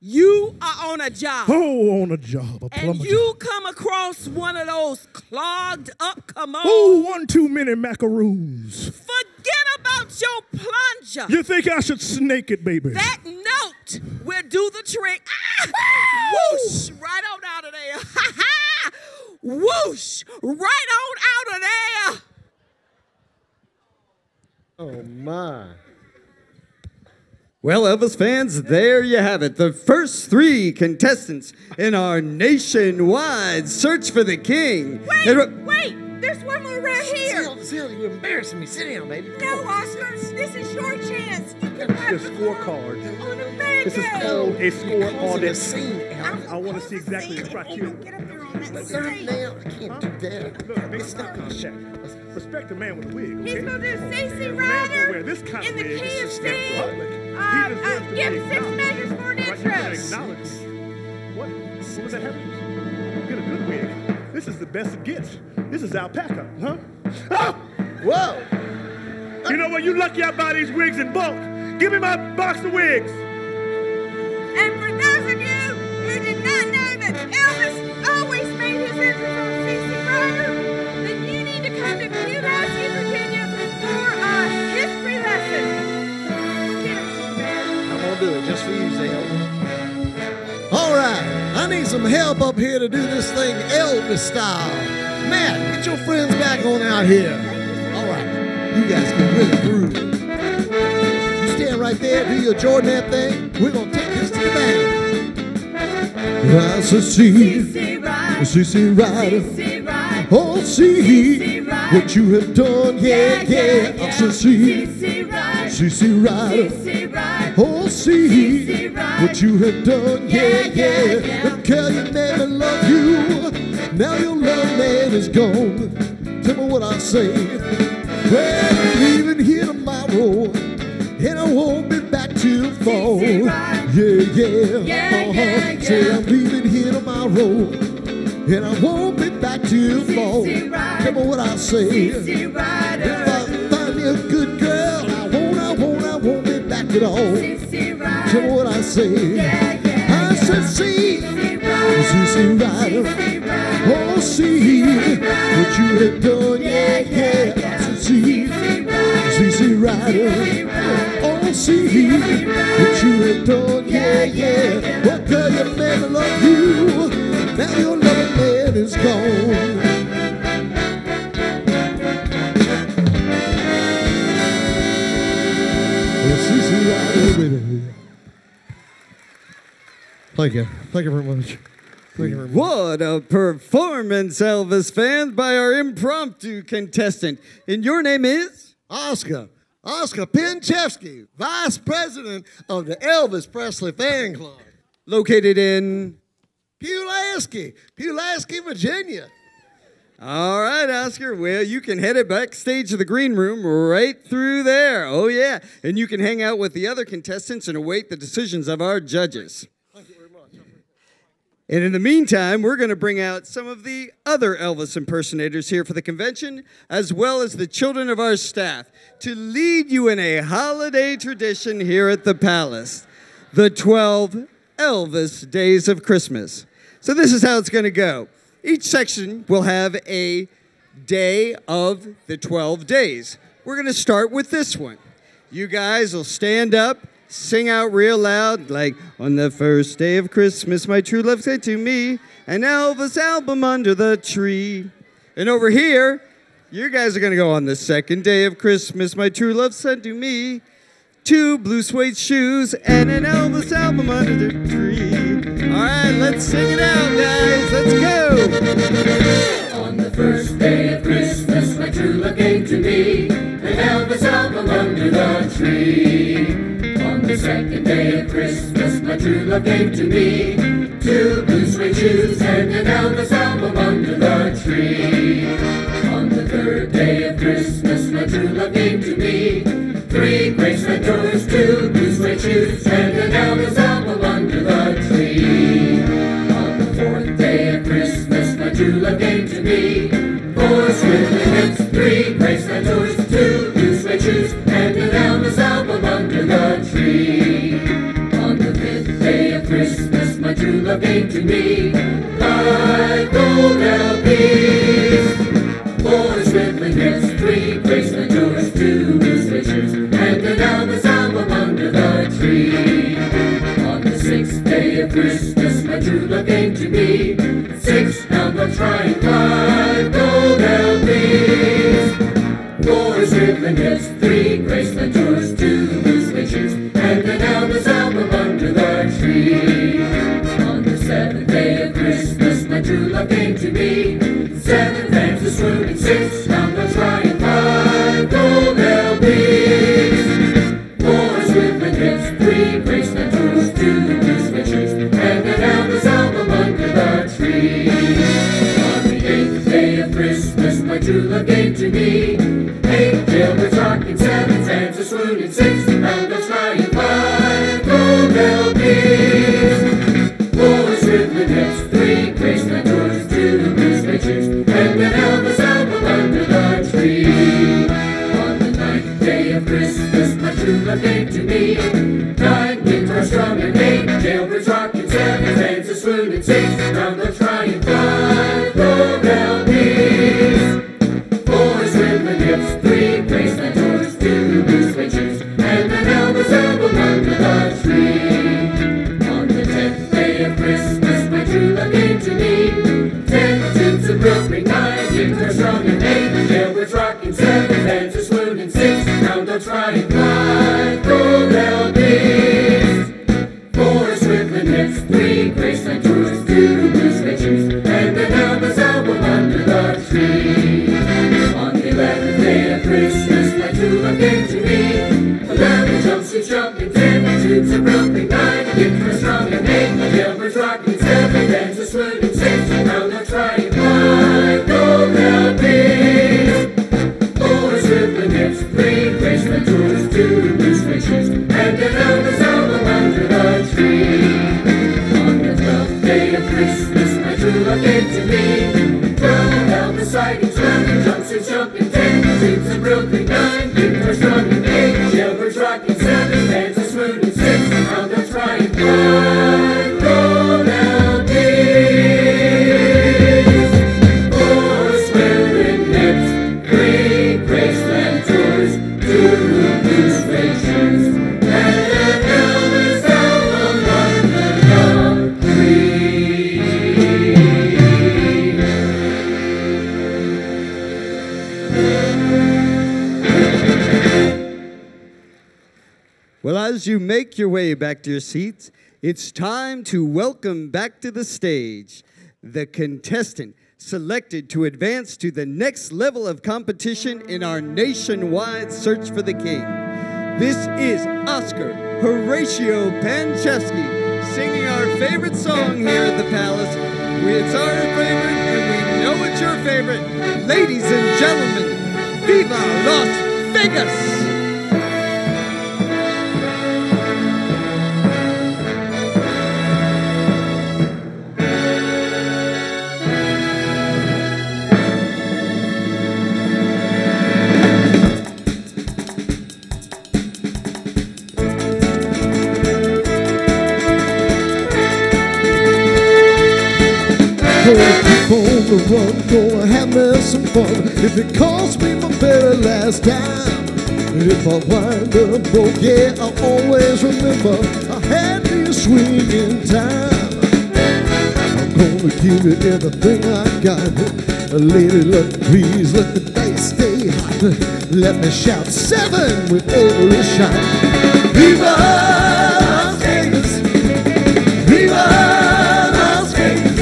you are on a job. Oh, on a job. A and you come across one of those clogged up commodes. Oh, one too many macaroons. Forget about your plunger. You think I should snake it, baby? That note will do the trick. Ah! Whoosh! Right on out of there. Whoosh! Right on out of there. Oh, my. Well, Elvis fans, there you have it. The first 3 contestants in our nationwide search for the king. Wait, there's one more right here. Seal, you're embarrassing me. Sit down, baby. No, Oscar, this is your chance. You can have The scorecard. on the bed. This is called a score audit. I want to see exactly the criteria. Third now, I can't do that. Look, it's not check. Respect a man with a wig. He's Okay? going to do CC Wear Rider this kind in of the wig. key of It's C. public. Give 6 measures for an Right, you gotta intro. acknowledge me. What? What was that happening? Get a good wig. This is the best it gets. This is alpaca, huh? Oh! Whoa! You know what? You lucky I buy these wigs in bulk. Give me my box of wigs. And for those of you who did not know that Elvis always made his entrance on CC Rider, then you need to come to Pulaski, Virginia for a history lesson. Get him, man. I'm going to do it just for you, Zale. All right. I need some help up here to do this thing Elvis style. Matt, get your friends back on out here. All right. You guys can really groove. You stand right there, do your Jordan thing. We're going to take this to the bank. I see, CC Rider. Oh, see what you have done. Yeah, yeah. I see, CC Rider. Oh, see what you have done. Yeah, yeah. The girl you made me love you. Now your love man is gone. Tell me what I say. Well, I'm leaving here tomorrow, and I won't be back till fall. Yeah, yeah. Say I'm leaving here tomorrow, and I won't be back till fall. Tell me what I say. If I find me a good girl, I won't be back at all. Tell me what I say. I said, see, CC Rider. Oh, see what you have done. Yeah, yeah. I said, see, CC Rider. Oh, see what you have done. Yeah, yeah. What girl you made me love you. Now your loving man is gone. CC Rider, baby. Thank you. Thank you very much. Thank you very much. What a performance, Elvis fans, by our impromptu contestant. And your name is? Oscar Pinchevsky, Vice President of the Elvis Presley Fan Club. Located in? Pulaski, Virginia. All right, Oscar. Well, you can head it backstage to the green room right through there. Oh, yeah. And you can hang out with the other contestants and await the decisions of our judges. Thank you very much. And in the meantime, we're going to bring out some of the other Elvis impersonators here for the convention, as well as the children of our staff, to lead you in a holiday tradition here at the Palace, the 12 Elvis Days of Christmas. So this is how it's going to go. Each section will have a day of the 12 days, we're going to start with this one. You guys will stand up, sing out real loud, like, on the first day of Christmas, my true love sent to me an Elvis album under the tree. And over here, you guys are going to go on the second day of Christmas, my true love sent to me 2 blue suede shoes and an Elvis album under the tree. All right, let's sing it out, guys. Let's go. On the first day of Christmas, my true love gave to me an Elvis album under the tree. On the second day of Christmas, my true love gave to me 2 blue suede shoes and an Elvis album under the tree. On the third day of Christmas, my true love gave to me 3 Graceland doors, 2 blue suede shoes and an Elvis album under the tree. On the fourth day of Christmas, my true love gave to me 4 swiftly hips, 3 Graceland doors, 2 blue suede shoes and an Elvis album under the tree. On the fifth day of Christmas, my true love gave to me 5 gold LPs, 4 swiftly hips, 3 Graceland doors, 2 blue suede shoes and an Elvis album under the tree. On the sixth day of Christmas, my true love gave to me 6 Elmo trying 5 gold LPs, 4 swiftly hips, 3 Graceland doors, 2 blue suede shoes and an Elvis album under the tree. On the seventh day of Christmas, my true love gave to me 7 fans swooning, 6 Elmo trying 5 gold LPs, 4 swiftly hips, 3 Graceland doors, 2 blue suede shoes and an Elvis album under the tree. On the 8th day of Christmas, my true love gave to me 8 jailbirds rocking, 7 fans swooning, 6 Elmo trying 5 gold LPs, 4 swiftly hips, 3 Graceland doors, 2 blue suede shoes and an Elvis album under the tree. On the 9th day of Christmas, my true love gave to me 9 guitars strung and 8 jailbirds rocking, 7 fans swooning, 6 Elmo trying 5 gold LPs, 4 swiftly hips, 3 Graceland doors, 2 blue suede shoes and an Elvis album under the tree. On the 10th day of Christmas, my true love gave to me 10 tunes of broken, 9 guitars strung and 8 jailbirds rocking, 7 fans swooning, 6 Randall trying 5 gold LPs, 4 swiftly hips, 3 Graceland doors, 2 blue suede shoes and an Elvis album under the tree. On the 11th day of Christmas, my true love gave to me 11 jumpsuits jumping, 10 tubes of broken, 9 guitars strung and 8 jailbirds rocking, 7 fans swooning, 6 Randall trying 5 gold LPs, 4 swiftly hips, 3 Graceland doors, 2 blue suede shoes and an Elvis album under the tree. On the 12th day of Christmas, my true love gave to me 12 Elvis sightings, 12 jumpsuits jumping, 10 tubes of broken, 9 guitars strung and 8 jailbirds rocking, 7 fans swooning, 6 Randall trying 5 gold LPs, 4 swiftly hips, 3 Graceland doors, 2 blue suede shoes and an Elvis album under the tree. Well, as you make your way back to your seats, it's time to welcome back to the stage the contestant selected to advance to the next level of competition in our nationwide search for the king. This is Oscar Horatio Panchevsky singing our favorite song here at the Palace. It's our favorite, and we know it's your favorite. Ladies and gentlemen, Viva Las Vegas! Gonna keep on the run, gonna have me some fun. If it cost me my very last dime, If I wind up broke, yeah, I'll always remember I had this swing in time. I'm gonna give you everything I got. Lady luck, please let the dice stay hot. Let me shout 7 with every shot. Viva Las Vegas! Viva Las Vegas!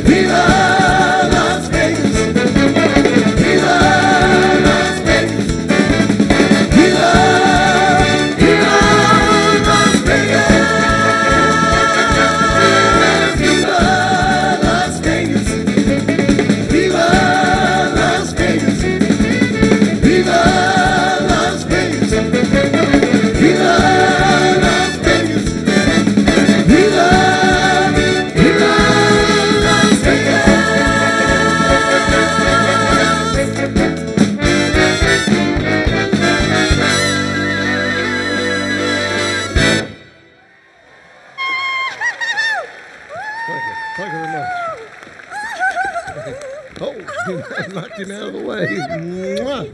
Viva Las Vegas! Viva Las Vegas! Viva, Viva Las Vegas! Viva Las Vegas! Viva Las Vegas! Viva Las Vegas! Viva Las Vegas! Viva, Viva Las Vegas! Thank you very much. Oh, knocked him out of the way. Mwah.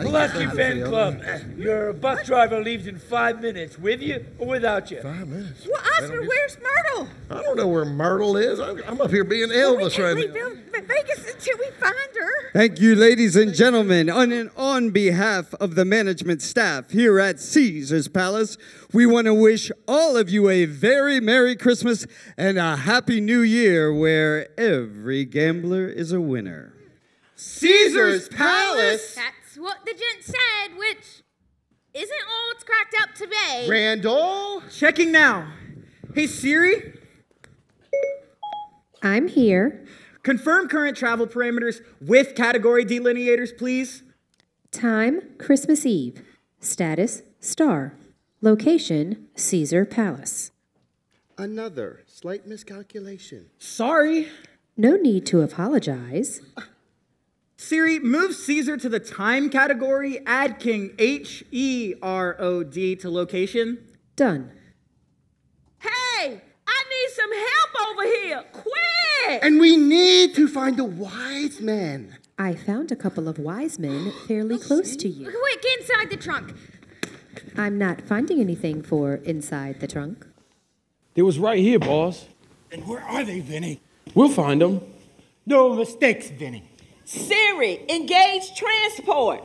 Pulaski Fan Club. Your buck driver leaves in 5 minutes. With you or without you? 5 minutes? Well, Oscar, where's Myrtle? I don't know where Myrtle is. I'm up here being Elvis right now. Vegas until we find her. Thank you, ladies and gentlemen. On behalf of the management staff here at Caesar's Palace, we want to wish all of you a very Merry Christmas and a Happy New Year where every gambler is a winner. Caesar's Palace? That's what the gent said, which isn't all it's cracked up to be. Randall? Checking now. Hey, Siri? I'm here. Confirm current travel parameters with category delineators, please. Time, Christmas Eve. Status, star. Location, Caesar Palace. Another slight miscalculation. Sorry. No need to apologize. Siri, move Caesar to the time category. Add King Herod to location. Done. Hey, I need some help over here. Quick! And we need to find the wise men. I found a couple of wise men fairly close to you. Quick, inside the trunk. I'm not finding anything for inside the trunk. It was right here, boss. And where are they, Vinny? We'll find them. No mistakes, Vinny. Siri, engage transport.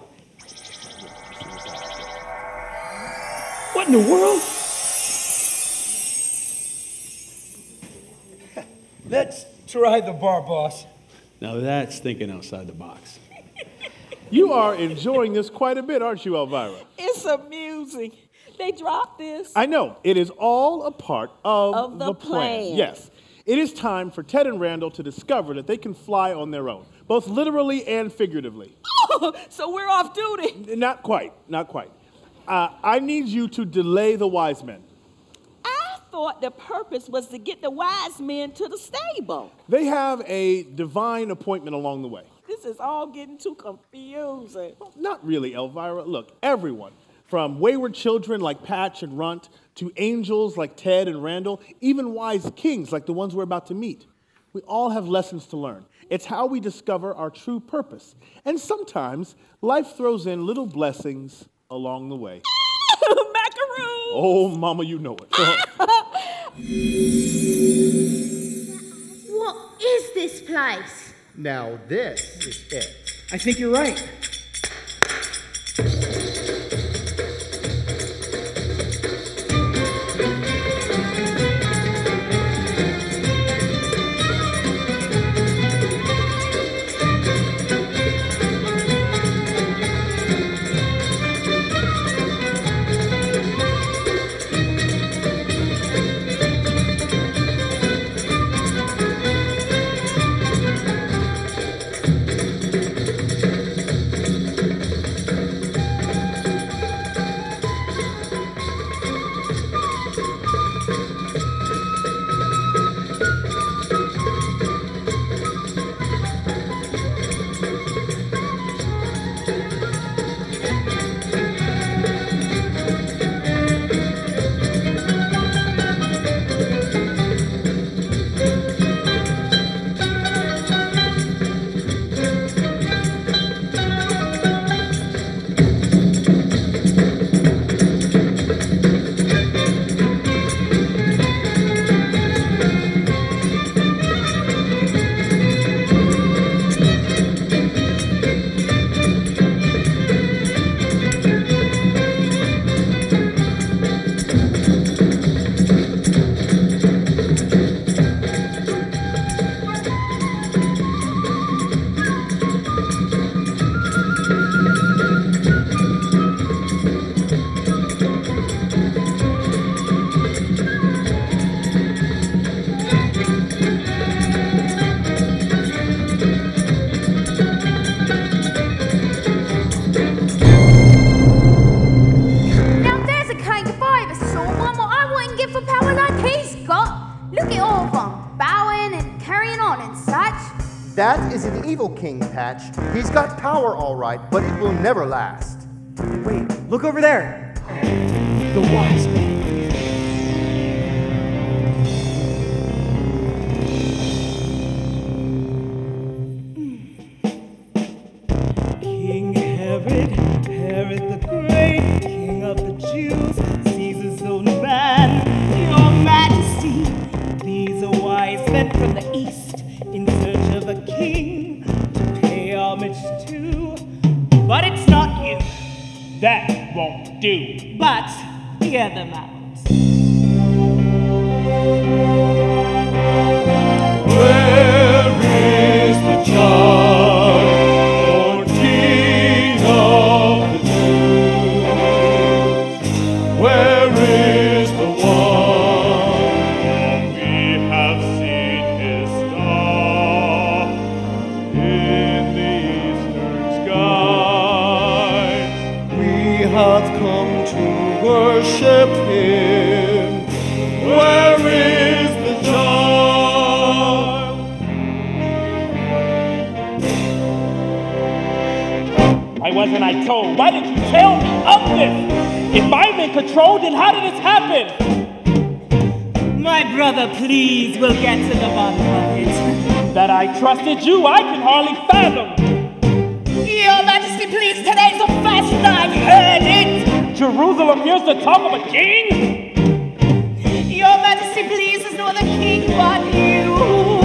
What in the world? Let's try the bar, boss. Now that's thinking outside the box. You are enjoying this quite a bit, aren't you, Elvira? It's amusing. They dropped this. I know. It is all a part of the plan. Yes. It is time for Ted and Randall to discover that they can fly on their own, both literally and figuratively. Oh, so we're off duty. Not quite. Not quite. I need you to delay the wise men. I thought the purpose was to get the wise men to the stable. They have a divine appointment along the way. This is all getting too confusing. Not really, Elvira. Look, everyone, from wayward children like Patch and Runt, to angels like Ted and Randall, even wise kings like the ones we're about to meet. We all have lessons to learn. It's how we discover our true purpose. And sometimes life throws in little blessings along the way. Macaroon! Oh, mama, you know it. What is this place? Now this is it. I think you're right. it all from bowing and carrying on and such. That is an evil king, Patch. He's got power all right, but it will never last. Wait, look over there. The wise man. King Herod the Great, King of the Jews, Caesar's own man, Your Majesty. These are wise men from the east in search of a king to pay homage to. But it's not you. That won't do. But hear them out. Where is the child, King of the Jews? Where is the one? We have seen his star in the eastern sky. We have come to worship him. Where is the child? Why wasn't I told? Why did you tell me of this? If I'm in control, then how did this happen? My brother, please, we'll get to the bottom of it. That I trusted you, I can hardly fathom. Your Majesty, please, today's the first I've heard it. Jerusalem hears the talk of a king? Your Majesty, please, there's no other king but you.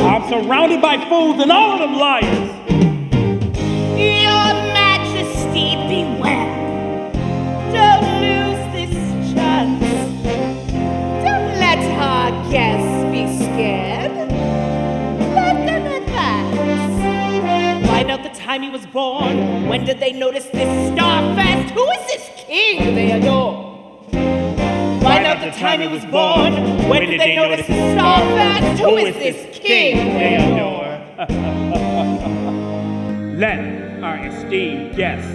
I'm surrounded by fools and all of them liars. Your Majesty, beware. Don't lose this chance. Don't let our guests be scared. Let them advance. Find out the time he was born. When did they notice this star fest? Who is this king they adore? Find out the time he was born. When did they notice the star fest? Who is this king they adore? Let our esteemed guests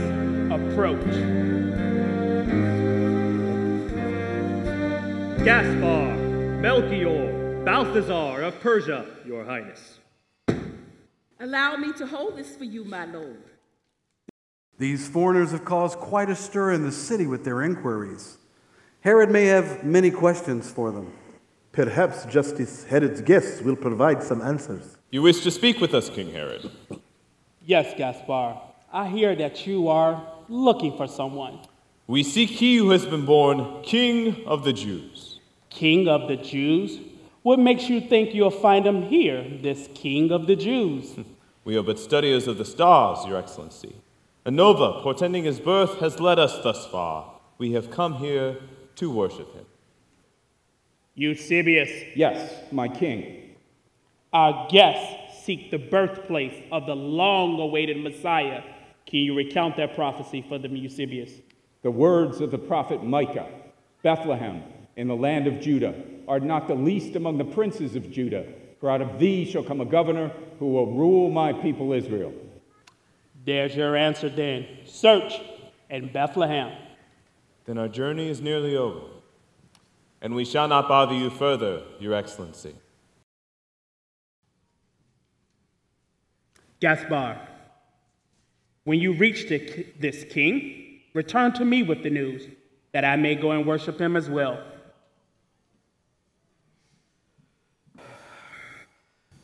approach. Gaspar, Melchior, Balthazar of Persia, Your Highness. Allow me to hold this for you, my lord. These foreigners have caused quite a stir in the city with their inquiries. Herod may have many questions for them. Perhaps Justice Herod's guests will provide some answers. You wish to speak with us, King Herod? Yes, Gaspar. I hear that you are looking for someone. We seek he who has been born King of the Jews. King of the Jews? What makes you think you'll find him here, this King of the Jews? We are but studiers of the stars, Your Excellency. A nova portending his birth has led us thus far. We have come here to worship him. Eusebius. Yes, my king. Our guests seek the birthplace of the long-awaited Messiah. Can you recount that prophecy for them, Eusebius? The words of the prophet Micah, Bethlehem, in the land of Judah, are not the least among the princes of Judah, for out of thee shall come a governor who will rule my people Israel. There's your answer then. Search in Bethlehem. Then our journey is nearly over, and we shall not bother you further, Your Excellency. Gaspar, when you reach this king, return to me with the news, that I may go and worship him as well.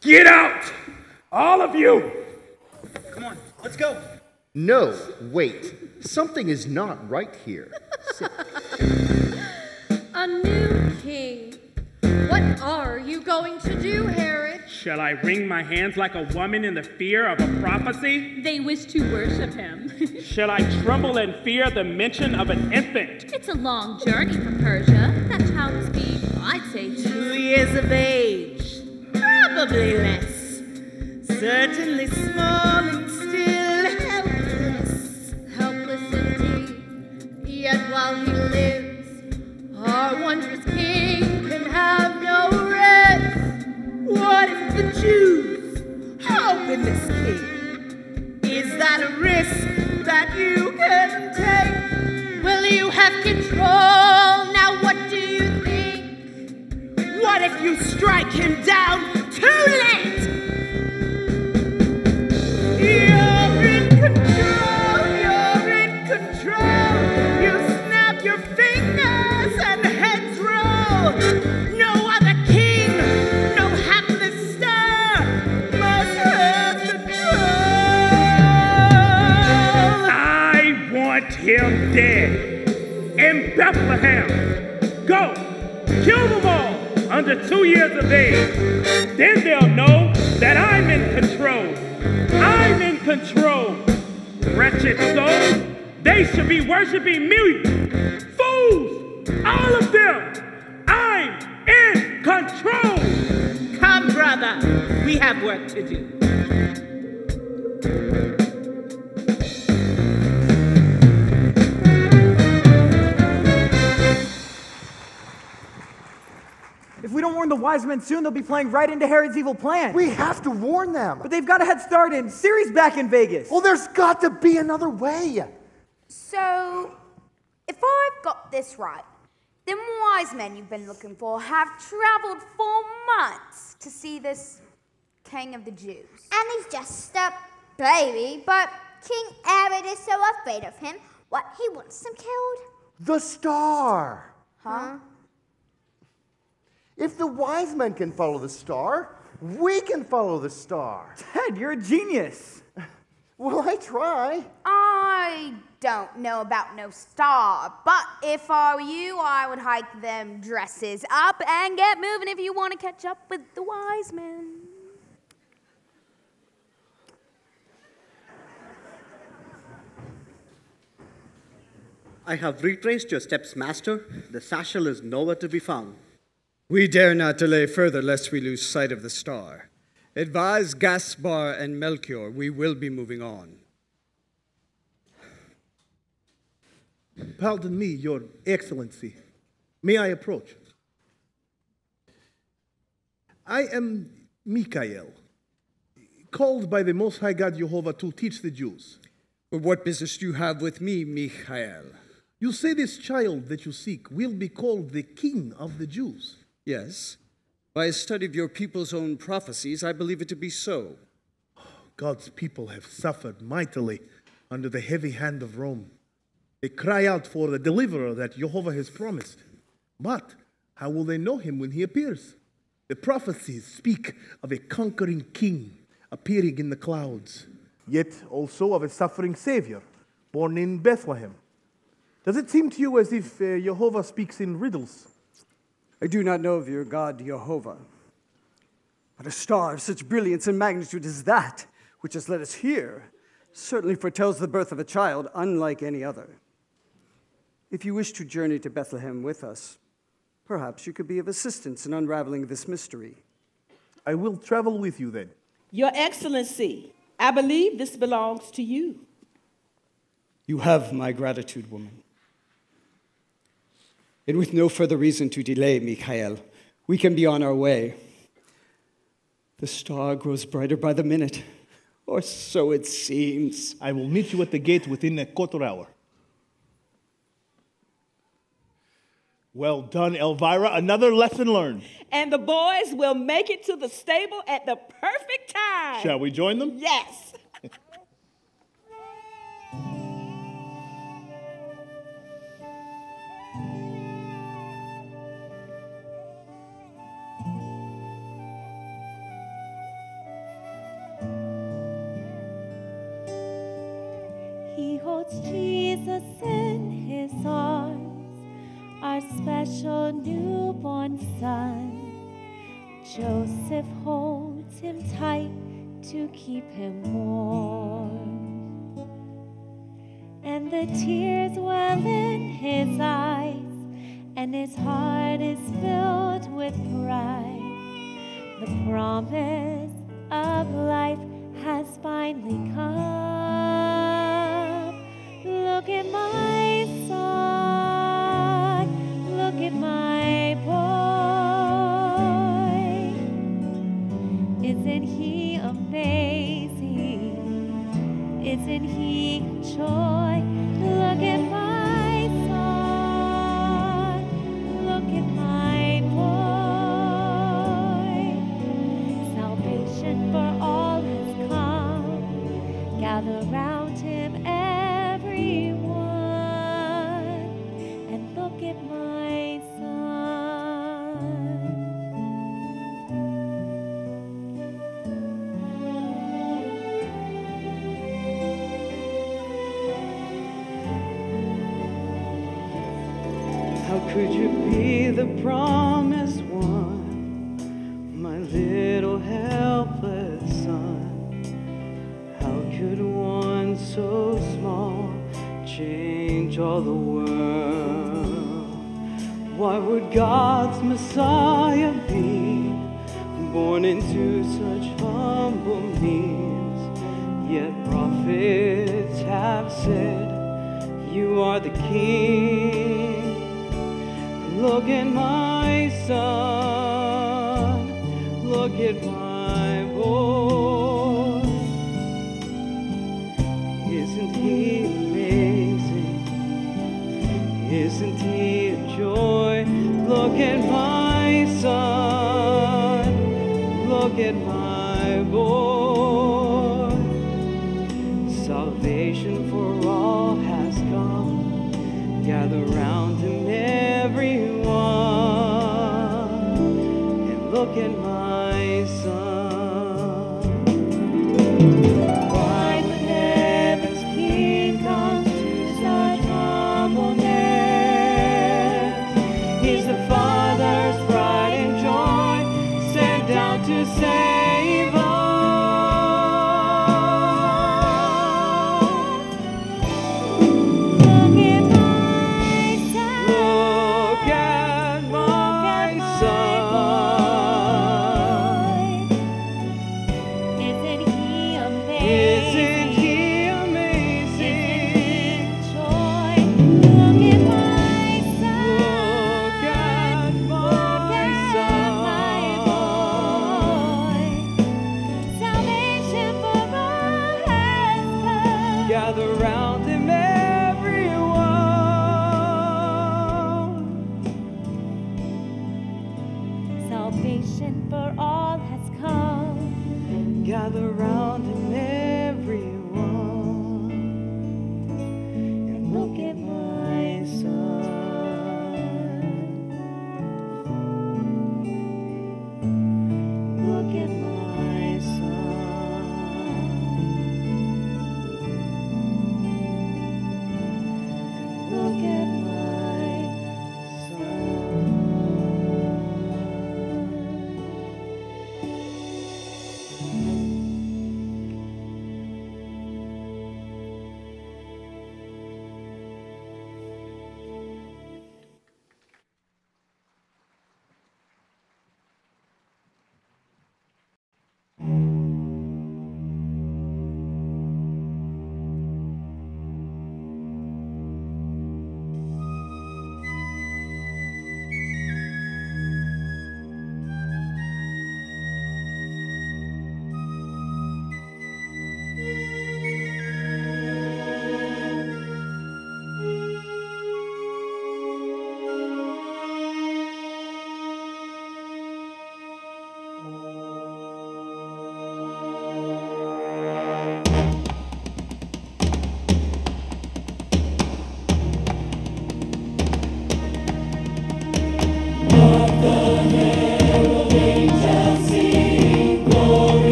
Get out! All of you! Come on, let's go. No, wait. Something is not right here. A new king. What are you going to do, Herod? Shall I wring my hands like a woman in the fear of a prophecy? They wish to worship him. Shall I tremble in fear the mention of an infant? It's a long journey from Persia. That child must be, I'd say, 2 years of age. Probably less. Certainly small and still helpless. Helpless indeed. Yet while he lives, our wondrous king can have no rest. What if the Jews open this king? Is that a risk that you can take? Will you have control? Now what do you think? What But if you strike him down, too late! You're in control, you're in control. You snap your fingers and heads roll. No other king, no hapless star must have control. I want him dead in Bethlehem. Go, kill them all under 2 years of age. Then they'll know that I'm in control. I'm in control. Wretched souls, they should be worshiping me. Fools, all of them. I'm in control. Come, brother, we have work to do. If we don't warn the wise men soon, they'll be playing right into Herod's evil plan. We have to warn them. But they've got a head start in Siri's back in Vegas. Well, there's got to be another way. So, if I've got this right, them wise men you've been looking for have traveled for months to see this king of the Jews. And he's just a baby, but King Herod is so afraid of him, what, he wants him killed? The star. Huh? If the wise men can follow the star, we can follow the star. Ted, you're a genius. Well, I try. I don't know about no star, but if I were you, I would hike them dresses up and get moving if you want to catch up with the wise men. I have retraced your steps, Master. The satchel is nowhere to be found. We dare not delay further lest we lose sight of the star. Advise Gaspar and Melchior, we will be moving on. Pardon me, Your Excellency. May I approach? I am Michael, called by the Most High God Jehovah to teach the Jews. But what business do you have with me, Michael? You say this child that you seek will be called the King of the Jews. Yes. By a study of your people's own prophecies, I believe it to be so. God's people have suffered mightily under the heavy hand of Rome. They cry out for the deliverer that Jehovah has promised. But how will they know him when he appears? The prophecies speak of a conquering king appearing in the clouds, yet also of a suffering Savior born in Bethlehem. Does it seem to you as if Jehovah speaks in riddles? I do not know of your God, Jehovah. But a star of such brilliance and magnitude as that, which has led us here, certainly foretells the birth of a child unlike any other. If you wish to journey to Bethlehem with us, perhaps you could be of assistance in unraveling this mystery. I will travel with you then. Your Excellency, I believe this belongs to you. You have my gratitude, woman. And with no further reason to delay, Michael, we can be on our way. The star grows brighter by the minute, or so it seems. I will meet you at the gate within a quarter hour. Well done, Elvira. Another lesson learned. And the boys will make it to the stable at the perfect time. Shall we join them? Yes. He holds Jesus in his arms, our special newborn son. Joseph holds him tight to keep him warm. And the tears well in his eyes, and his heart is filled with pride. The promise of life has finally come. Look at my son, look at my boy. Isn't he amazing? Isn't he joy? Look at my son, look at my boy. Could you be the promised one, my little helpless son? How could one so small change all the world? Why would God's Messiah be born into such humble means? Yet prophets have said, you are the King. Look at my son, look at my boy. Isn't he amazing? Isn't he a joy? Look at my son, look at my boy. Salvation for all has come. Gather round him, everyone, and look at my son. Why would heaven's King come to such humbleness? He's the Father's pride and joy, sent down to save us. Gather round him, everyone. Salvation for all has come. Gather round him, everyone, and look at my son. Look at my son. Look at my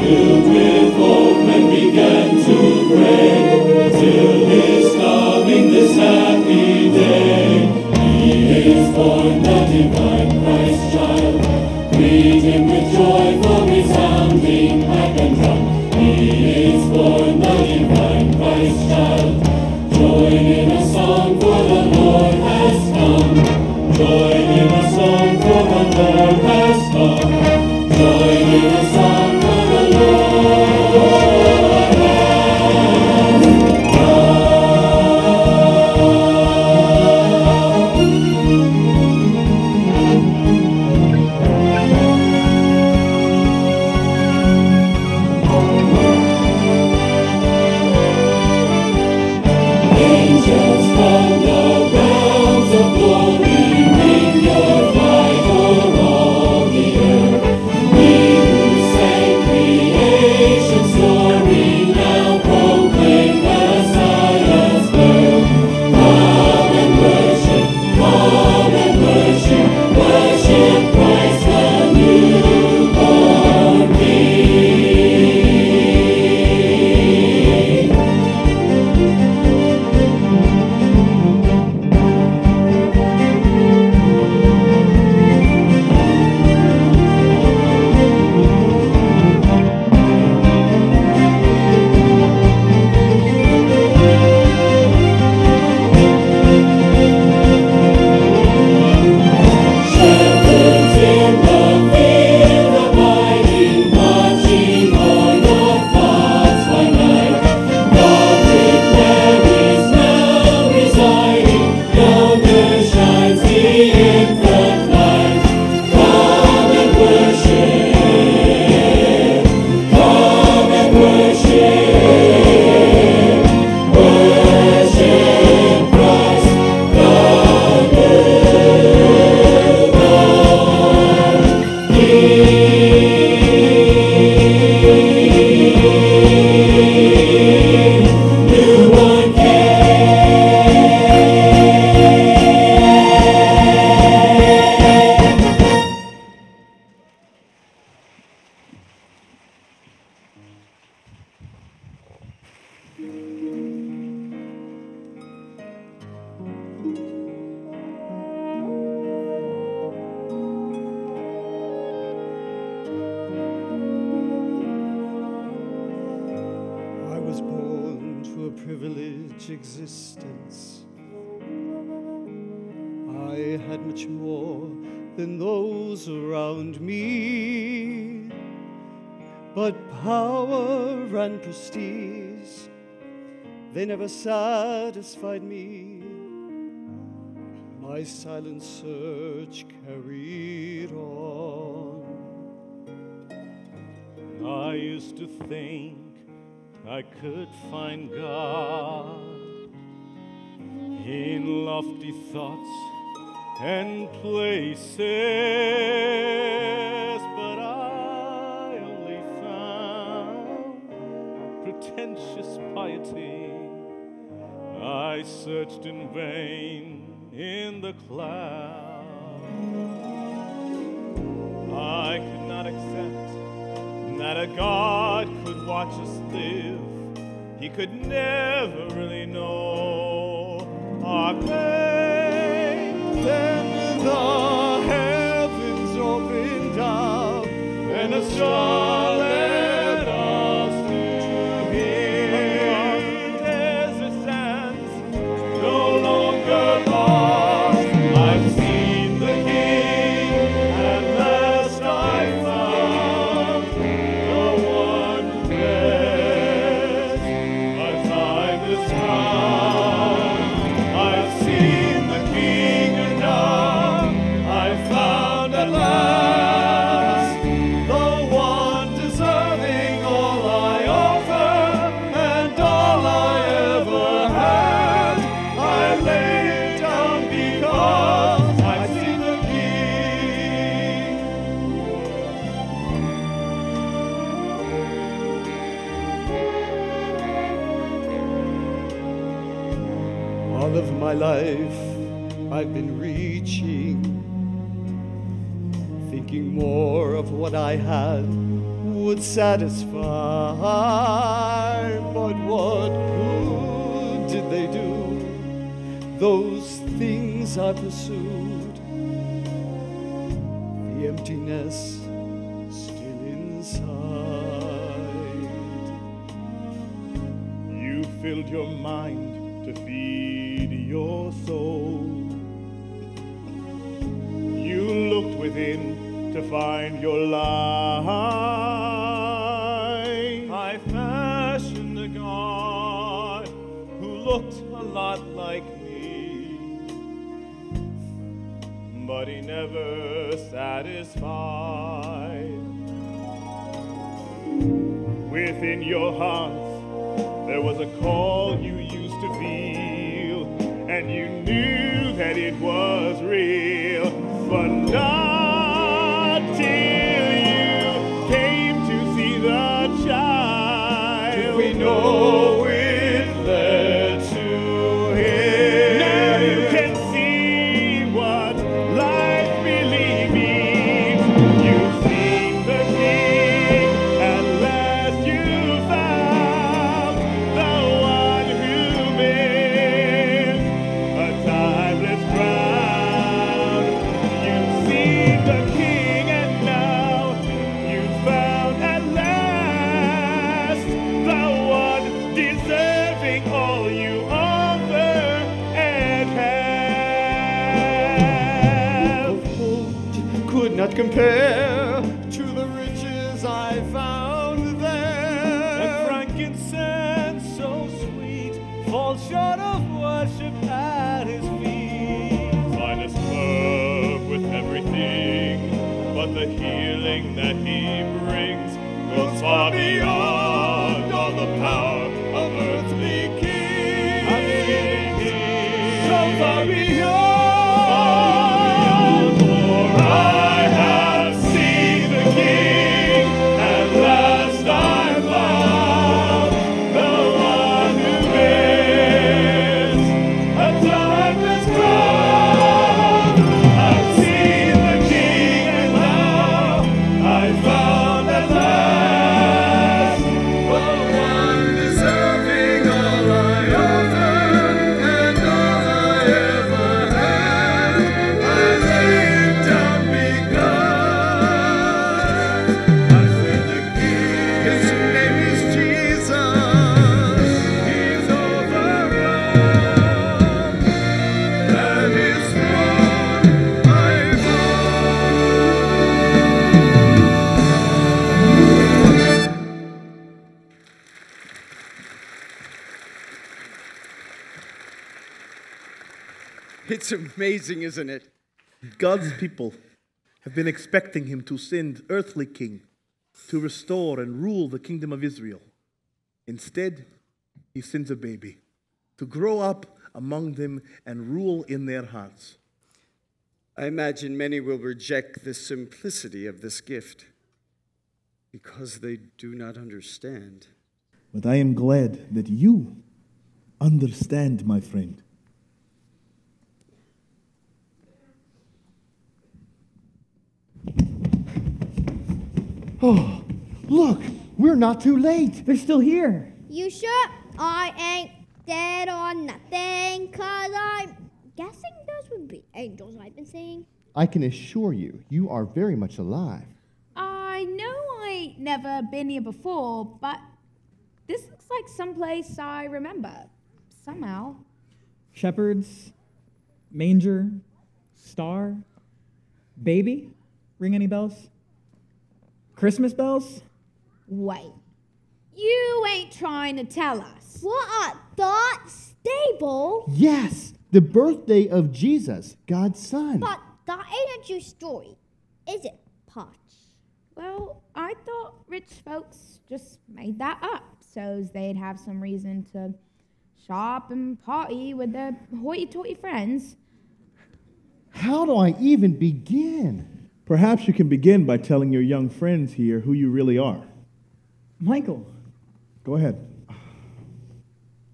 filled with hope, men began to pray, till his coming this happy day. He is born, the divine Christ child. Greet him with joy, for resounding pipe and drum. He is born, the divine Christ child. Join in a song, for the Lord has come. Join in a song, for the Lord has come. Join in a song, for the Lord has come. Angels from the realms of glory, ring your flight o'er all the earth. We who sang creation's story now proclaim Messiah's birth. Come and worship Christ the newborn King. Shepherds in the field abiding, watching o'er your flocks by night. God with Mary's now residing, yonder shines the infant light. Come and worship Christ the newborn I was born to a privileged existence. I had much more than those around me, but power and prestige, they never satisfied me. My silent search carried on. I used to think I could find God in lofty thoughts and places, but I only found pretentious piety. I searched in vain in the clouds. I could not accept that a God could watch us live. He could never really know our pain. Then the heavens opened up, and a star led us to Him. The desert sands no longer lost. I've seen the King, at last I found the one who bears a timeless crown. I've seen the King, and now I found at last the one deserving all I offer and all I ever had. I lay it down because I've seen the King. All of my life I've been reaching, thinking more of what I had would satisfy. But what good did they do? Those things I pursued, the emptiness still inside. You filled your mind to feed your soul. You looked within to find your life. I fashioned a God who looked a lot like me, but he never satisfied. Within your heart there was a call you used to feel, and you knew that it was real, but not till you came to see the child. Did we know it led to him? Now you can see what life really means. You've seen the King, at last you found the one who bears a timeless crown. You've seen the King, and now you've found at last the one deserving all you offer and have. Could not compare to the riches I found there. And frankincense so sweet falls short of worship at his feet. Finest herb with everything, but the healing that he brings goes far beyond all the power of earthly kings. I've seen the King, so far beyond. For I have seen the King, at last I found the one who bears a timeless crown. I've seen the King, and now I found at last the one deserving all I offer and all I ever had. I laid down because I've seen the King. His name is Jesus. He's overrun, and his throne I It's amazing, isn't it? God's people have been expecting him to send earthly king to restore and rule the kingdom of Israel. Instead, he sends a baby to grow up among them and rule in their hearts. I imagine many will reject the simplicity of this gift because they do not understand. But I am glad that you understand, my friend. Oh, look, we're not too late. They're still here. You sure I ain't dead or nothing? 'Cause I'm guessing those would be angels I've been seeing. I can assure you, you are very much alive. I know I ain't never been here before, but this looks like someplace I remember. Somehow. Shepherds, manger, star, baby. Ring any bells? Christmas bells? Wait. You ain't trying to tell us. What at that stable? Yes, the birthday of Jesus, God's son. But that ain't a true story, is it, Potch? Well, I thought rich folks just made that up so they'd have some reason to shop and party with their hoity-toity friends. How do I even begin? Perhaps you can begin by telling your young friends here who you really are. Michael. Go ahead.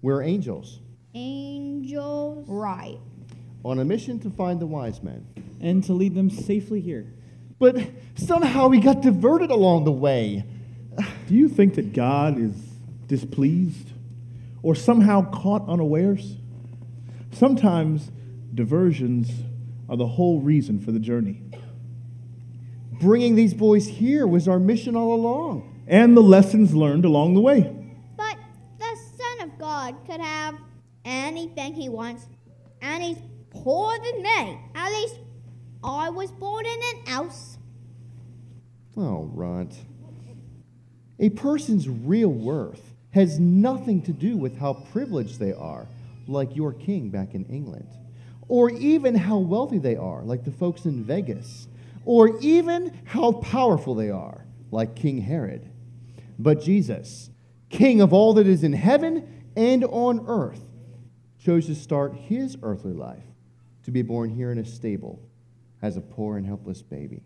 We're angels. Angels? Right. On a mission to find the wise men. And to lead them safely here. But somehow we got diverted along the way. Do you think that God is displeased or somehow caught unawares? Sometimes diversions are the whole reason for the journey. Bringing these boys here was our mission all along. And the lessons learned along the way. But the Son of God could have anything he wants, and he's poorer than me. At least I was born in an house. Oh, Runt. A person's real worth has nothing to do with how privileged they are, like your king back in England, or even how wealthy they are, like the folks in Vegas, or even how powerful they are, like King Herod. But Jesus, King of all that is in heaven and on earth, chose to start his earthly life to be born here in a stable as a poor and helpless baby.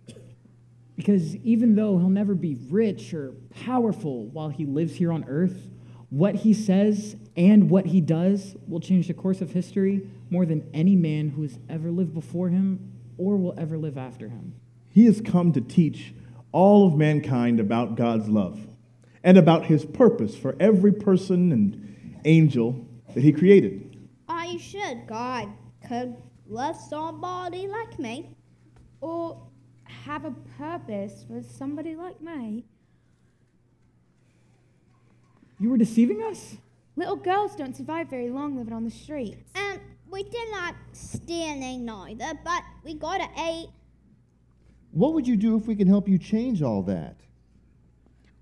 Because even though he'll never be rich or powerful while he lives here on earth, what he says and what he does will change the course of history more than any man who has ever lived before him or will ever live after him. He has come to teach all of mankind about God's love and about his purpose for every person and angel that he created. Are you sure God could love somebody like me? Or have a purpose for somebody like me? You were deceiving us? Little girls don't survive very long living on the streets. And we did not stealing neither, but we gotta eat. What would you do if we can help you change all that?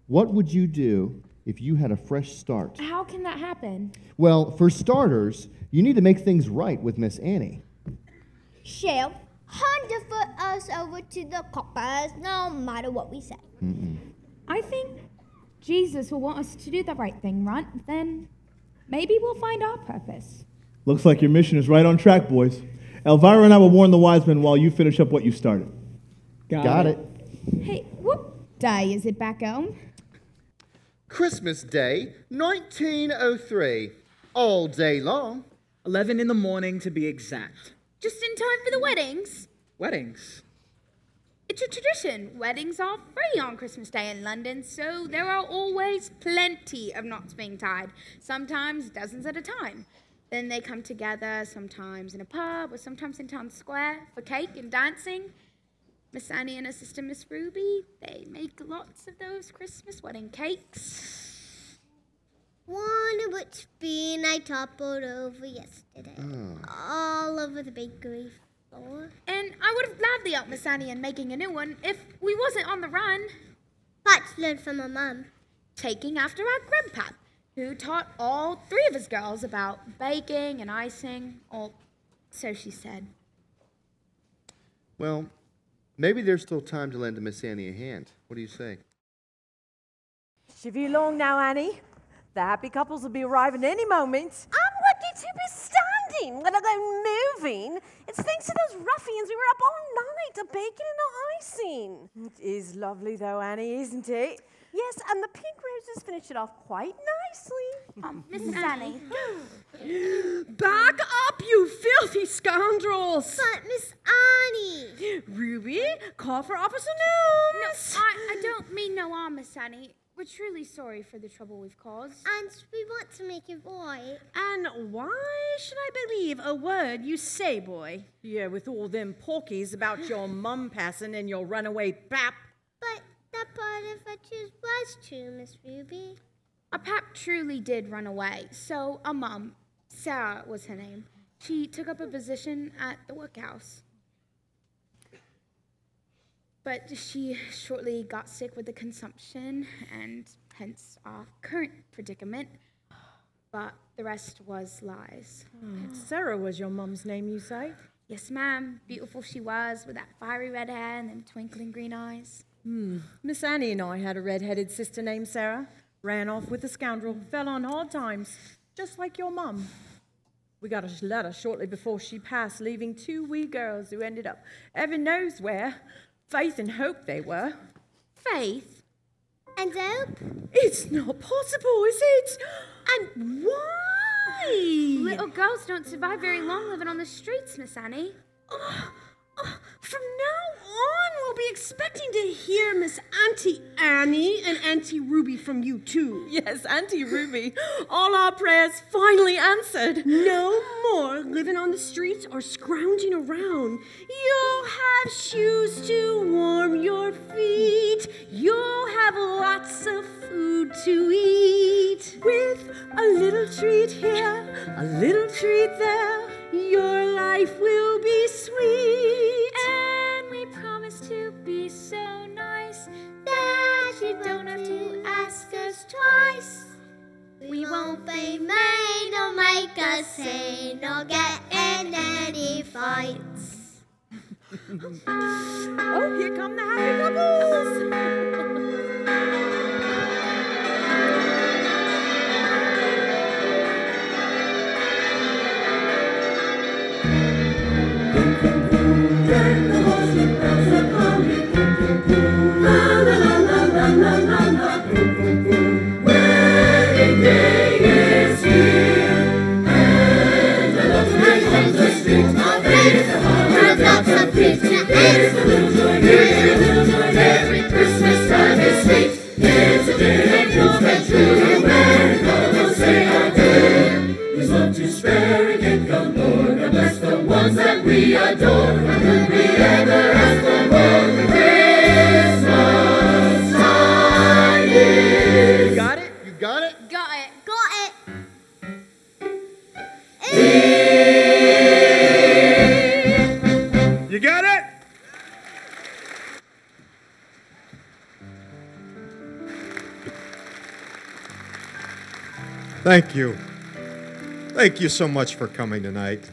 What would you do if you had a fresh start? How can that happen? Well, for starters, you need to make things right with Miss Annie. She'll hand us over to the coppers no matter what we say. I think Jesus will want us to do the right thing, Runt. Then maybe we'll find our purpose. Looks like your mission is right on track, boys. Elvira and I will warn the wise men while you finish up what you started. Got it. Hey, what day is it back home? Christmas Day, 1903. All day long. 11 in the morning to be exact. Just in time for the weddings. Weddings? It's a tradition. Weddings are free on Christmas Day in London, so there are always plenty of knots being tied, sometimes dozens at a time. Then they come together, sometimes in a pub or sometimes in town square for cake and dancing. Miss Annie and her sister Miss Ruby, they make lots of those Christmas wedding cakes. One of which bean I toppled over yesterday. All over the bakery floor. And I would have gladly helped Miss Annie in making a new one if we wasn't on the run. Pat's learned from her mum. Taking after our grandpa, who taught all three of his girls about baking and icing, or so she said. Well, maybe there's still time to lend Miss Annie a hand. What do you say? Shiver you long now, Annie. The happy couples will be arriving any moment. I'm lucky to be standing, let alone moving. It's thanks to those ruffians we were up all night, a baking and icing. It is lovely though, Annie, isn't it? Yes, and the pink roses finish it off quite nicely. Mrs. Annie. Back up, you filthy scoundrels! But Miss Annie! Ruby, call for Officer No, Nooms! I don't mean no harm, Miss Annie. We're truly sorry for the trouble we've caused. And we want to make it right. And why should I believe a word you say, boy? Yeah, with all them porkies about your mum passing and your runaway pap. But that part of it was true, Miss Ruby. Our pap truly did run away, so our mum, Sarah was her name, she took up a position at the workhouse. But she shortly got sick with the consumption, and hence our current predicament. But the rest was lies. Sarah was your mum's name, you say? Yes, ma'am. Beautiful she was, with that fiery red hair and them twinkling green eyes. Miss Annie and I had a red-headed sister named Sarah. Ran off with a scoundrel, fell on hard times, just like your mum. We got a letter shortly before she passed, leaving 2 wee girls who ended up heaven knows where. Faith and Hope they were. Faith? And Hope? It's not possible, is it? And why? Little girls don't survive very long living on the streets, Miss Annie. From now on, we'll be expecting to hear Miss Auntie Annie and Auntie Ruby from you, too. Yes, Auntie Ruby. All our prayers finally answered. No more living on the streets or scrounging around. You'll have shoes to warm your feet. You'll have lots of food to eat. With a little treat here, a little treat there, your life will be sweet. And we promise to be so nice that you don't have to ask us twice. We won't be mean or make a scene or get in any fights. Oh, here come the happy couples. And the horseman bells are calling, la la la la la la la. Wedding day is here, and the lovely on the street of Bethlehem, where dogs are preaching. Here's a little joy, here's a little joy, every Christmas time is sweet. Here's a day of dreams that true, where God will say adieu. His love to spare again, come Lord, and bless the ones that we adore. And could we ever ask for more? Christmas time is. You got it? You got it? Got it. Got it. You got it? Thank you. Thank you so much for coming tonight.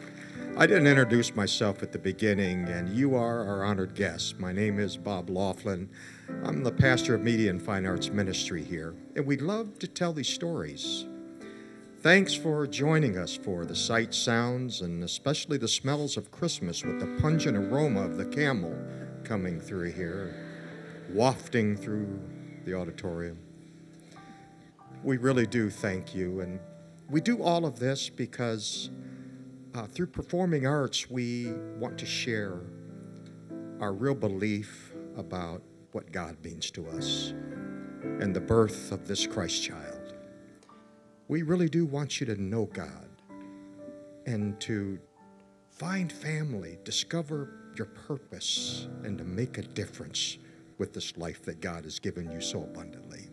I didn't introduce myself at the beginning, and you are our honored guest. My name is Bob Laughlin. I'm the pastor of Media and Fine Arts Ministry here, and we'd love to tell these stories. Thanks for joining us for the sights, sounds, and especially the smells of Christmas with the pungent aroma of the camel coming through here, wafting through the auditorium. We really do thank you, and we do all of this because through performing arts, we want to share our real belief about what God means to us and the birth of this Christ child. We really do want you to know God and to find family, discover your purpose, and to make a difference with this life that God has given you so abundantly.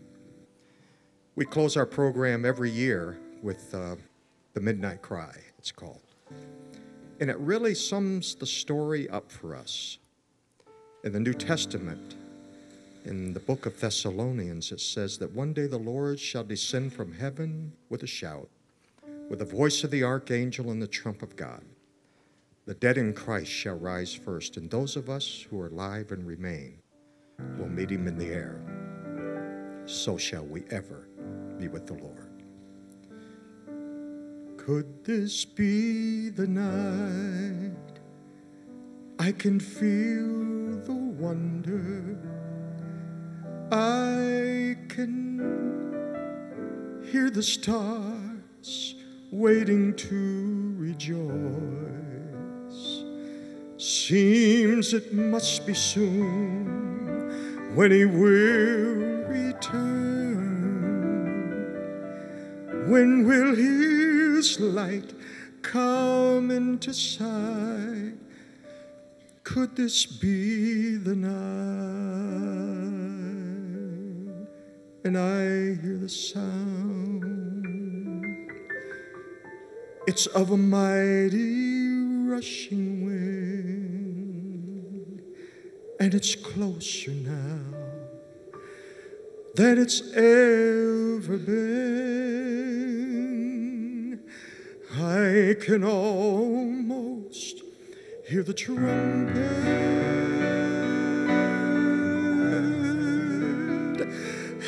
We close our program every year with the Midnight Cry, it's called. And it really sums the story up for us. In the New Testament, in the book of Thessalonians, it says that one day the Lord shall descend from heaven with a shout, with the voice of the archangel and the trump of God. The dead in Christ shall rise first, and those of us who are alive and remain will meet him in the air. So shall we ever be with the Lord. Could this be the night? I can feel the wonder. I can hear the stars waiting to rejoice. Seems it must be soon when he will return. When will his light come into sight? Could this be the night? And I hear the sound. It's of a mighty rushing wind, and it's closer now than it's ever been. I can almost hear the trumpet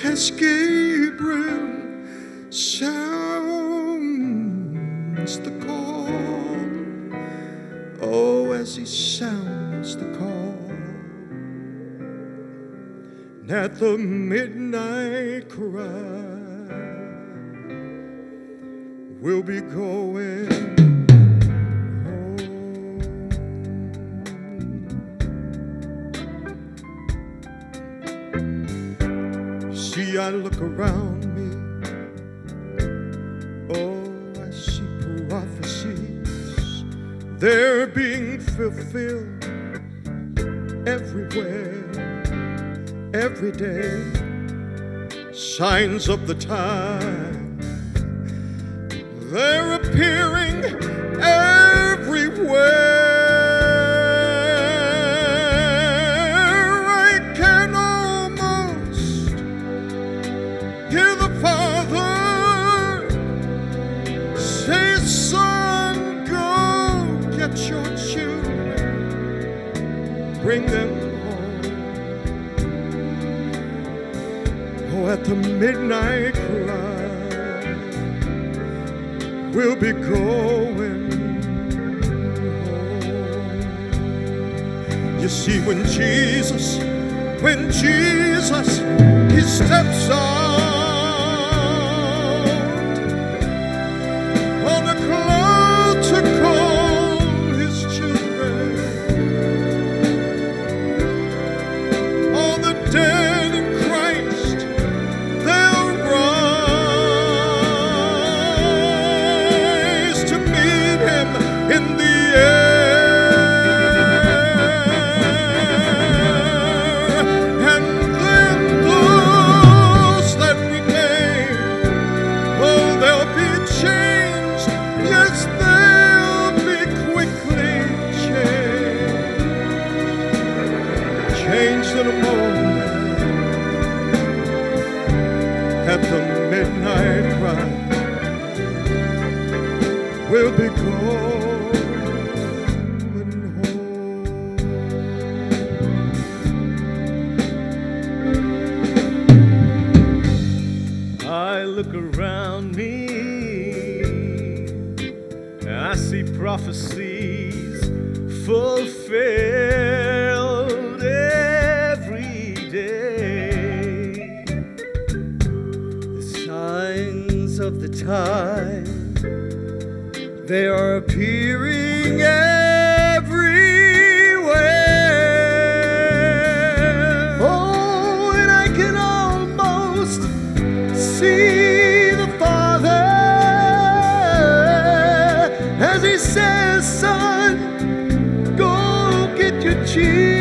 as Gabriel sounds the call. Oh, as he sounds the call. And at the midnight cry, we'll be going home. see, I look around me. Oh, I see prophecies. They're being fulfilled everywhere, every day. Signs of the time, they're appearing everywhere. I can almost hear the Father say, son, go get your children, bring them at the midnight cry, we'll be going home. You see, when Jesus, he steps out on a cloud to call his children, all the dead in the air, and then those that remain, oh, they'll be changed. Yes, they'll be quickly changed in a moment at the midnight cry. We'll be going home. I look around me, I see prophecies fulfilled every day. The signs of the time, they are appearing everywhere. Oh, and I can almost see the Father as he says, son, go get your children.